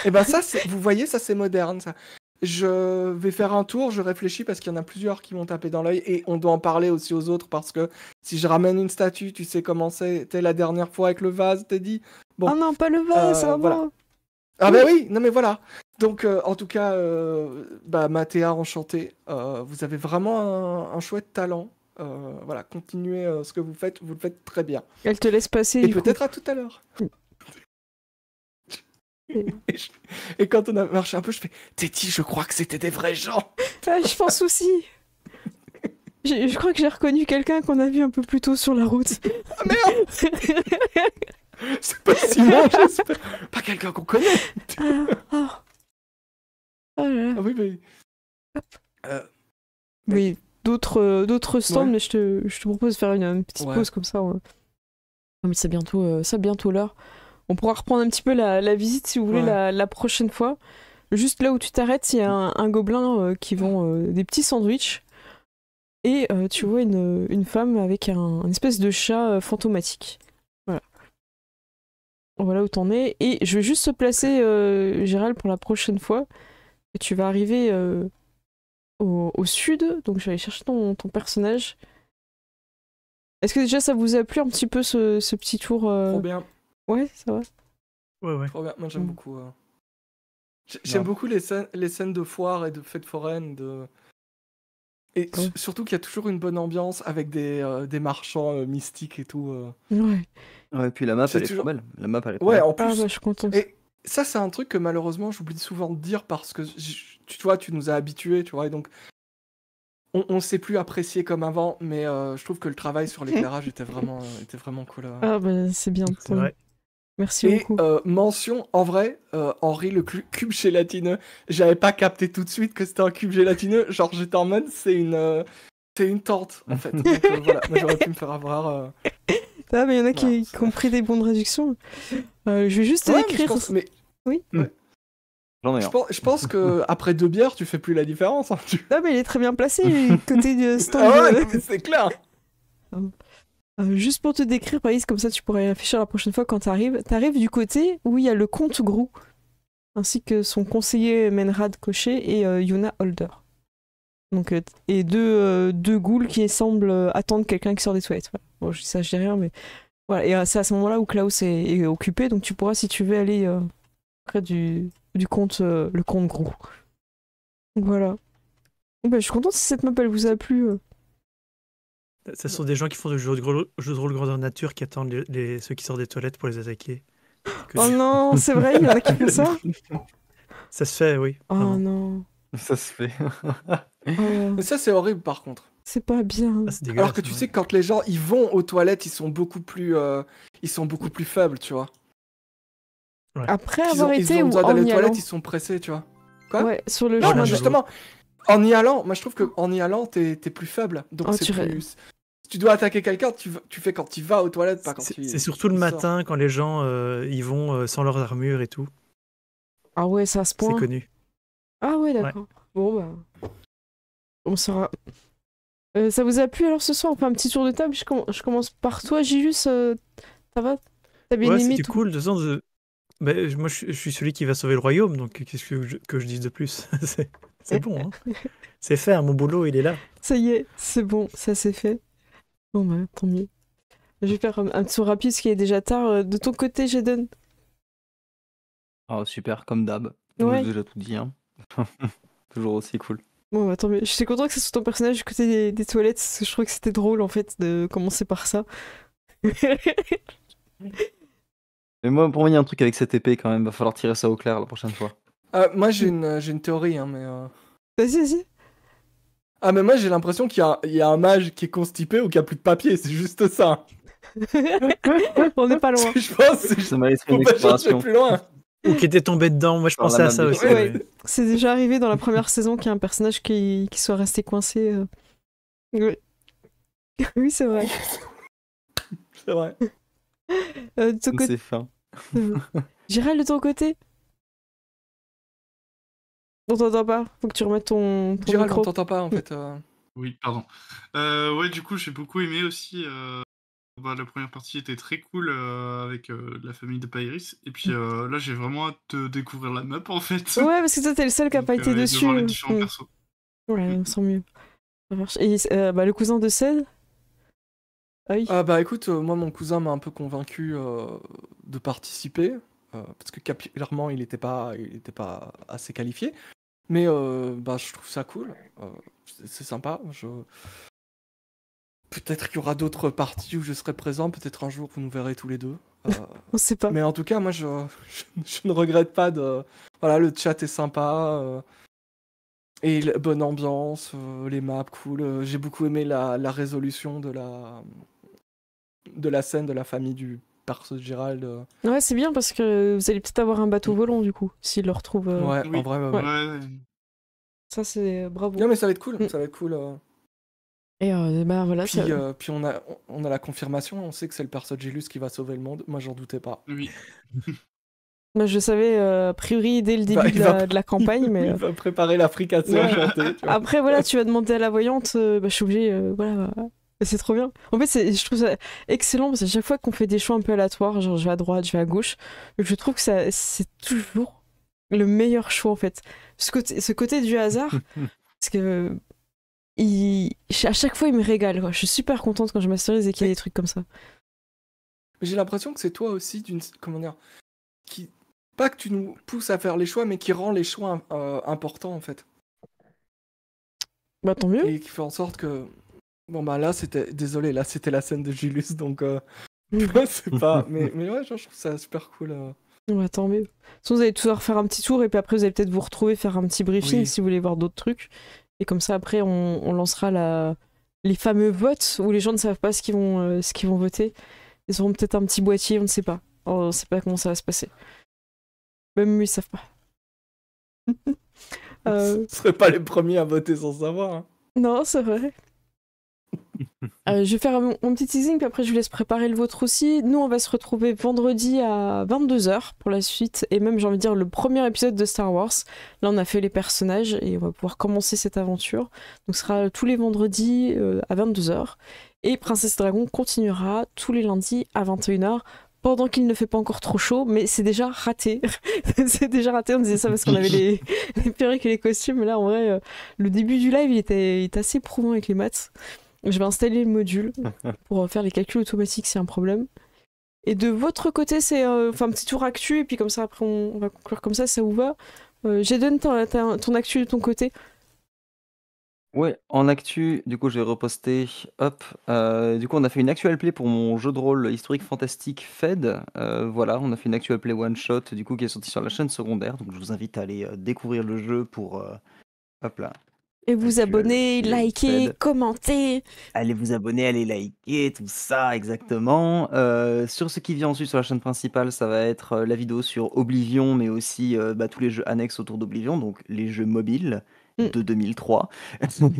Et ben ça, vous voyez, ça c'est moderne, ça. Je vais faire un tour, je réfléchis parce qu'il y en a plusieurs qui m'ont tapé dans l'œil et on doit en parler aussi aux autres parce que si je ramène une statue, tu sais comment c'était la dernière fois avec le vase, t'es dit. Bon. Ah non, pas le vase, ça voilà. va. Ah bah oui, non mais voilà. Donc en tout cas, Mathéa, enchanté. Vous avez vraiment un chouette talent. Voilà, continuez ce que vous le faites très bien. Elle te laisse passer. Et du coup. peut-être à tout à l'heure. Et quand on a marché un peu, je fais Teddy, je crois que c'était des vrais gens. Ah, je pense aussi. Je crois que j'ai reconnu quelqu'un qu'on a vu un peu plus tôt sur la route. Ah merde. C'est pas Simon, j'espère. Pas quelqu'un qu'on connaît. Ah là là. Ah oui, mais. Oui, d'autres stands, Ouais. mais je te propose de faire une petite Ouais. pause comme ça. Ouais. Non, mais c'est bientôt l'heure. On pourra reprendre un petit peu la visite si vous voulez Ouais. la prochaine fois. Juste là où tu t'arrêtes, il y a un gobelin qui vend des petits sandwichs. Et tu vois une femme avec un espèce de chat fantomatique. Voilà. Voilà où t'en es. Et je vais juste te placer, Gérald, pour la prochaine fois. Et tu vas arriver au sud. Donc je vais aller chercher ton personnage. Est-ce que déjà ça vous a plu un petit peu ce petit tour Trop bien. Ouais, ça va. Ouais. Trop bien. Moi, j'aime Mm. beaucoup. J'aime Non. beaucoup les scènes de foire et de fêtes foraines. Et Ouais. surtout qu'il y a toujours une bonne ambiance avec des marchands mystiques et tout. Ouais. Ouais, puis la map, C'est elle est toujours- trop belle. La map, elle est trop Ouais, belle. en Ah plus. bah je suis contente. Et ça, c'est un truc que malheureusement, j'oublie souvent de dire parce que tu vois, tu nous as habitués, tu vois, et donc on sait plus apprécier comme avant, mais je trouve que le travail sur l'éclairage était vraiment cool. Ah bah c'est bien. C'est vrai. Merci Et beaucoup. mention, en vrai, Henri, le cube gélatineux, j'avais pas capté tout de suite que c'était un cube gélatineux, genre j'étais en mode, c'est une tente, en fait. Donc voilà, moi j'aurais pu me faire avoir. Ah mais il y en a voilà, qui ont pris des bons de réduction. Je vais juste te Ouais, mais décrire. Oui. J'en ai un. je pense que après 2 bières, tu fais plus la différence. Hein, Ah mais il est très bien placé côté du stand. Ah ouais, non, mais c'est clair. Juste pour te décrire, Paris, comme ça tu pourrais réfléchir la prochaine fois quand t'arrives. T'arrives du côté où il y a le comte Grou, ainsi que son conseiller Menrad Cochet et Yuna Holder. Donc, et deux ghouls qui semblent attendre quelqu'un qui sort des toilettes. Voilà. Bon, je dis ça, je dis rien, mais voilà. Et c'est à ce moment-là où Klaus est occupé, donc tu pourras, si tu veux, aller près du comte, le comte Grou. Donc voilà. Ben, je suis contente si cette map elle vous a plu. Ce sont des gens qui font du jeu de rôle grandeur nature qui attendent ceux qui sortent des toilettes pour les attaquer. Que Oh du- non, c'est vrai, il y en a qui font ça. Ça se fait, oui. Oh vraiment. non. Ça se fait. Oh, Mais ça, c'est horrible par contre. c'est pas bien. Ah, c'est dégueulasse. Alors que tu sais que quand les gens ils vont aux toilettes, ils sont beaucoup plus faibles, tu vois. Après Ils avoir ont été besoin ou d'aller en aux y toilettes, allant. ils sont pressés, tu vois. Quoi Ouais, sur le Non, chemin. mais je justement, en y allant, moi je trouve qu'en y allant, t'es plus faible. Donc Oh, c'est tu plus. Si tu dois attaquer quelqu'un, tu fais quand tu vas aux toilettes, pas quand tu. C'est surtout le tu sors. matin quand les gens y vont sans leur armure et tout. Ah ouais, c'est à ce C'est point. connu. Ah ouais, d'accord. Bon bah. On saura. Ça vous a plu alors ce soir? On fait un petit tour de table. Je commence par toi, Gilus. Ça va? T'as bien Ouais, aimé c'était tout? cool. De toute façon, moi, je suis celui qui va sauver le royaume, donc qu'est-ce que je dise de plus? C'est bon, hein. C'est fait, hein, mon boulot, il est là. Ça y est, c'est bon, ça c'est fait. Bon bah, tant mieux. Je vais faire un tour rapide parce qu'il est déjà tard. De ton côté, Jaden? Oh, super, comme d'hab. Ouais. J'ai déjà tout dit. Hein. Toujours aussi cool. Bon, attends, mais j'étais content que ce soit ton personnage du côté des toilettes, parce que je trouvais que c'était drôle, en fait, de commencer par ça. Mais moi, pour moi, il y a un truc avec cette épée quand même. Va falloir tirer ça au clair la prochaine fois. Moi, j'ai une théorie, hein, mais... Vas-y, vas-y. Ah, mais moi, j'ai l'impression il y a un mage qui est constipé ou qui a plus de papier, c'est juste ça. On n'est pas loin. Je pense que Ça mérite faut une pas chercher exploration. plus loin. Ou qui était tombé dedans. Moi, je Par la pensais à main ça de- aussi. Ouais. ouais. C'est déjà arrivé dans la première saison qu'il y a un personnage qui soit resté coincé. Ouais. Oui, c'est vrai. C'est vrai. De ton côté... C'est fin. Gérald, de ton côté? On t'entend pas. Faut que tu remettes ton Gérald, on micro. t'entend pas, en fait. Oui, pardon. Ouais, du coup, j'ai beaucoup aimé aussi. La première partie était très cool avec la famille de Pairis. Et puis là, j'ai vraiment hâte de découvrir la map en fait. Ouais, parce que toi, t'es le seul qui a Donc, pas été et de dessus. voir les différents Mm. persos. Ouais, on sent mieux. Ça marche. Et le cousin de Ced? Ah oui. Bah écoute, moi mon cousin m'a un peu convaincu de participer, parce que clairement il était pas assez qualifié. Mais bah je trouve ça cool, c'est sympa. Peut-être qu'il y aura d'autres parties où je serai présent, peut-être un jour vous nous verrez tous les deux. On sait pas. Mais en tout cas, moi je ne regrette pas de. Voilà, le chat est sympa. Et bonne ambiance, les maps cool. J'ai beaucoup aimé la résolution de la scène de la famille du perso de Gérald. Ouais, c'est bien parce que vous allez peut-être avoir un bateau volant du coup, s'il le retrouve. Ouais, Oui. en vrai, ouais. Ouais. Ça, c'est bravo. Non, mais ça va être cool. Mm. Ça va être cool. Et bah voilà. Puis, ça... puis on a la confirmation. On sait que c'est le perso de Gélus qui va sauver le monde. Moi, j'en doutais pas. Oui. Bah, je savais a priori dès le Il va- début il va- de la campagne, mais Il va préparer la fricassée Ouais. enchantée. tu vois. après voilà, tu vas demander à la voyante, bah, je suis obligée, voilà. C'est trop bien. En fait, je trouve ça excellent parce qu'à chaque fois qu'on fait des choix un peu aléatoires, genre je vais à droite, je vais à gauche, je trouve que c'est toujours le meilleur choix en fait. Ce côté du hasard, parce que à chaque fois il me régale. Quoi. Je suis super contente quand je masterise et qu'il y a des trucs comme ça. Mais j'ai l'impression que c'est toi aussi comment dire, qui pas que tu nous pousses à faire les choix, mais qui rend les choix importants en fait. Bah tant mieux. Et qui fait en sorte que bon bah là c'était la scène de Julius donc c'est pas mais ouais genre, je trouve ça super cool. Bah tant mieux. Sinon vous allez tous refaire un petit tour et puis après vous allez peut-être vous retrouver faire un petit briefing Oui. si vous voulez voir d'autres trucs. Et comme ça après on lancera les fameux votes où les gens ne savent pas ce qu'ils vont voter. Ils auront peut-être un petit boîtier, on ne sait pas. On ne sait pas comment ça va se passer. Même eux ils savent pas. Ce serait pas les premiers à voter sans savoir. Hein. Non, c'est vrai. Je vais faire mon petit teasing, puis après je vous laisse préparer le vôtre aussi. Nous, on va se retrouver vendredi à 22h pour la suite, et même, j'ai envie de dire, le premier épisode de Star Wars. Là, on a fait les personnages, et on va pouvoir commencer cette aventure. Donc, ce sera tous les vendredis à 22h. Et Princesse Dragon continuera tous les lundis à 21h, pendant qu'il ne fait pas encore trop chaud, mais c'est déjà raté. C'est déjà raté, on disait ça parce qu'on avait les perruques et les costumes, mais là, en vrai, le début du live, il était assez éprouvant avec les maths. Je vais installer le module pour faire les calculs automatiques s'il y a un problème. Et de votre côté, c'est un petit tour actu, et puis comme ça, après, on va conclure comme ça vous va. Jaden, ton actu de ton côté. Ouais, en actu, du coup, j'ai reposté. Hop. Du coup, on a fait une actual play pour mon jeu de rôle historique fantastique Fed. Voilà, on a fait une actual play one shot, du coup, qui est sortie sur la chaîne secondaire. Donc, je vous invite à aller découvrir le jeu pour. Hop là. Et vous Actuel abonner, play liker, Fed. commenter. Allez vous abonner, allez liker, tout ça, exactement. Sur ce qui vient ensuite sur la chaîne principale, ça va être la vidéo sur Oblivion, mais aussi tous les jeux annexes autour d'Oblivion, donc les jeux mobiles de 2003,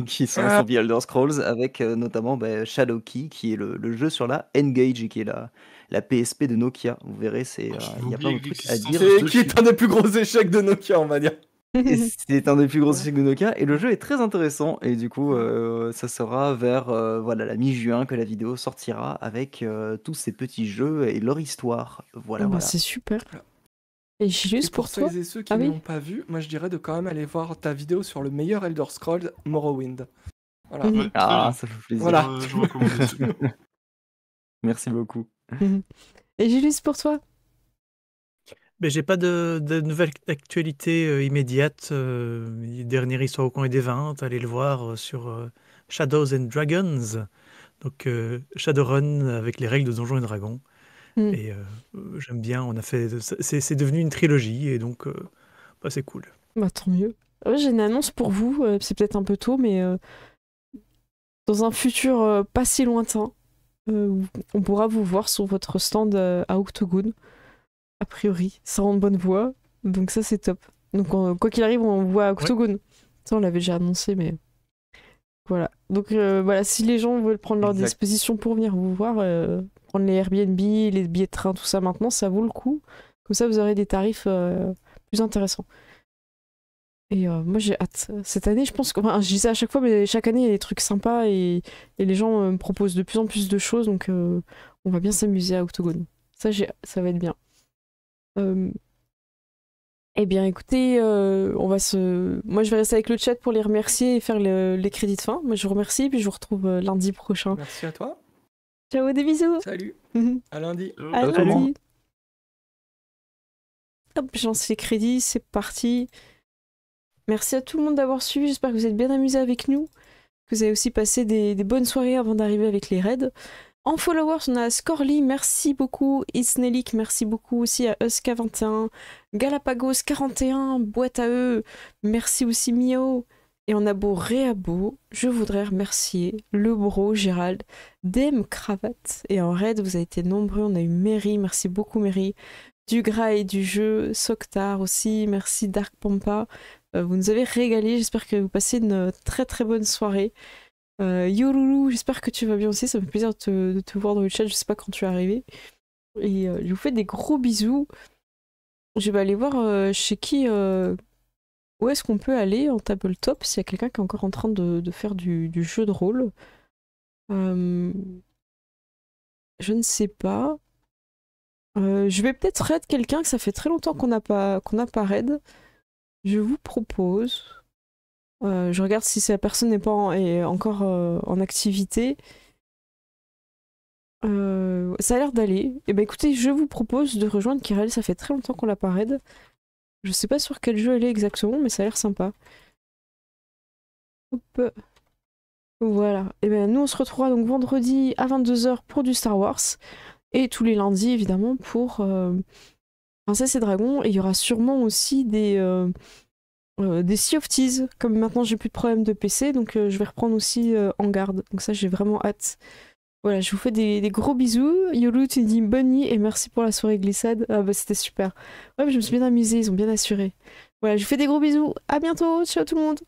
qui sont sur The Elder Scrolls, avec notamment Shadowkey, qui est le jeu sur la N-Gage, qui est la PSP de Nokia. Vous verrez, il y a plein de trucs à dire. Qui est un des plus gros échecs de Nokia, on va dire. Et c'est un des plus gros échecs de Nokia, et le jeu est très intéressant, et du coup ça sera vers la mi-juin que la vidéo sortira avec tous ces petits jeux et leur histoire. Voilà. C'est super. Et juste pour toi. Ceux et ceux qui ne l'ont pas vu, moi je dirais de quand même aller voir ta vidéo sur le meilleur Elder Scrolls, Morrowind. Voilà. Ouais, ça fait plaisir. Voilà. Je recommande. Merci beaucoup. Et Julius, pour toi. Mais j'ai pas de nouvelle actualité immédiate. Les dernières histoires au coin des vins, allez le voir sur Shadows and Dragons. Donc Shadowrun avec les règles de Donjons et Dragons. Mm. Et j'aime bien, c'est devenu une trilogie et donc bah, c'est cool. Bah, tant mieux. J'ai une annonce pour vous, c'est peut-être un peu tôt, mais dans un futur pas si lointain, on pourra vous voir sur votre stand à Octogone. A priori, ça rend de bonne voie, donc ça c'est top. Donc quoi qu'il arrive, on vous voit à Octogone. Ça on l'avait déjà annoncé, mais voilà. Donc voilà, si les gens veulent prendre leur Exact. disposition pour venir vous voir, prendre les Airbnb, les billets de train, tout ça maintenant, ça vaut le coup. Comme ça, vous aurez des tarifs plus intéressants. Et moi j'ai hâte. Cette année, je pense que. Enfin, je dis ça à chaque fois, mais chaque année il y a des trucs sympas et les gens me proposent de plus en plus de choses, donc on va bien s'amuser à Octogone. Ça va être bien. Eh bien, écoutez, moi je vais rester avec le chat pour les remercier et faire les crédits de fin. Moi je vous remercie, puis je vous retrouve lundi prochain. Merci à toi. Ciao, des bisous. Salut. À lundi. À Ciao, tout le monde. lundi. Hop, je lance les crédits, c'est parti. Merci à tout le monde d'avoir suivi, j'espère que vous êtes bien amusés avec nous, que vous avez aussi passé des bonnes soirées avant d'arriver avec les raids. En followers, on a Scorly, merci beaucoup, Isnelik, merci beaucoup aussi à Uska21, Galapagos41, Boîte à eux, merci aussi Mio, et on a beau Réabo, je voudrais remercier le bro Gérald, Dem Cravate, et en raid, vous avez été nombreux, on a eu Mary, merci beaucoup Mary, du Gras et du jeu, Soktar aussi, merci Dark Pampa, vous nous avez régalé, j'espère que vous passez une très très bonne soirée. Yolulu, j'espère que tu vas bien aussi, ça me fait plaisir de te voir dans le chat, je sais pas quand tu es arrivé. Et je vous fais des gros bisous. Je vais aller voir chez qui, où est-ce qu'on peut aller en tabletop, s'il y a quelqu'un qui est encore en train de faire du jeu de rôle. Je ne sais pas. Je vais peut-être raid quelqu'un que ça fait très longtemps qu'on n'a pas raid. Je vous propose. Je regarde si la personne n'est pas encore en activité. Ça a l'air d'aller. Et ben écoutez, je vous propose de rejoindre Kirel. Ça fait très longtemps qu'on l'a pas raid. Je sais pas sur quel jeu elle est exactement, mais ça a l'air sympa. Hop. Voilà. Et ben nous on se retrouvera donc vendredi à 22h pour du Star Wars. Et tous les lundis évidemment pour Princesse et Dragon. Et il y aura sûrement aussi des Sea of Thieves, comme maintenant j'ai plus de problème de PC, donc je vais reprendre aussi En Garde, donc ça j'ai vraiment hâte. Voilà, je vous fais des gros bisous. Yolu, tu dis bonne nuit et merci pour la soirée glissade. Ah bah c'était super. Ouais, mais je me suis bien amusée, ils ont bien assuré. Voilà, je vous fais des gros bisous, à bientôt, ciao tout le monde.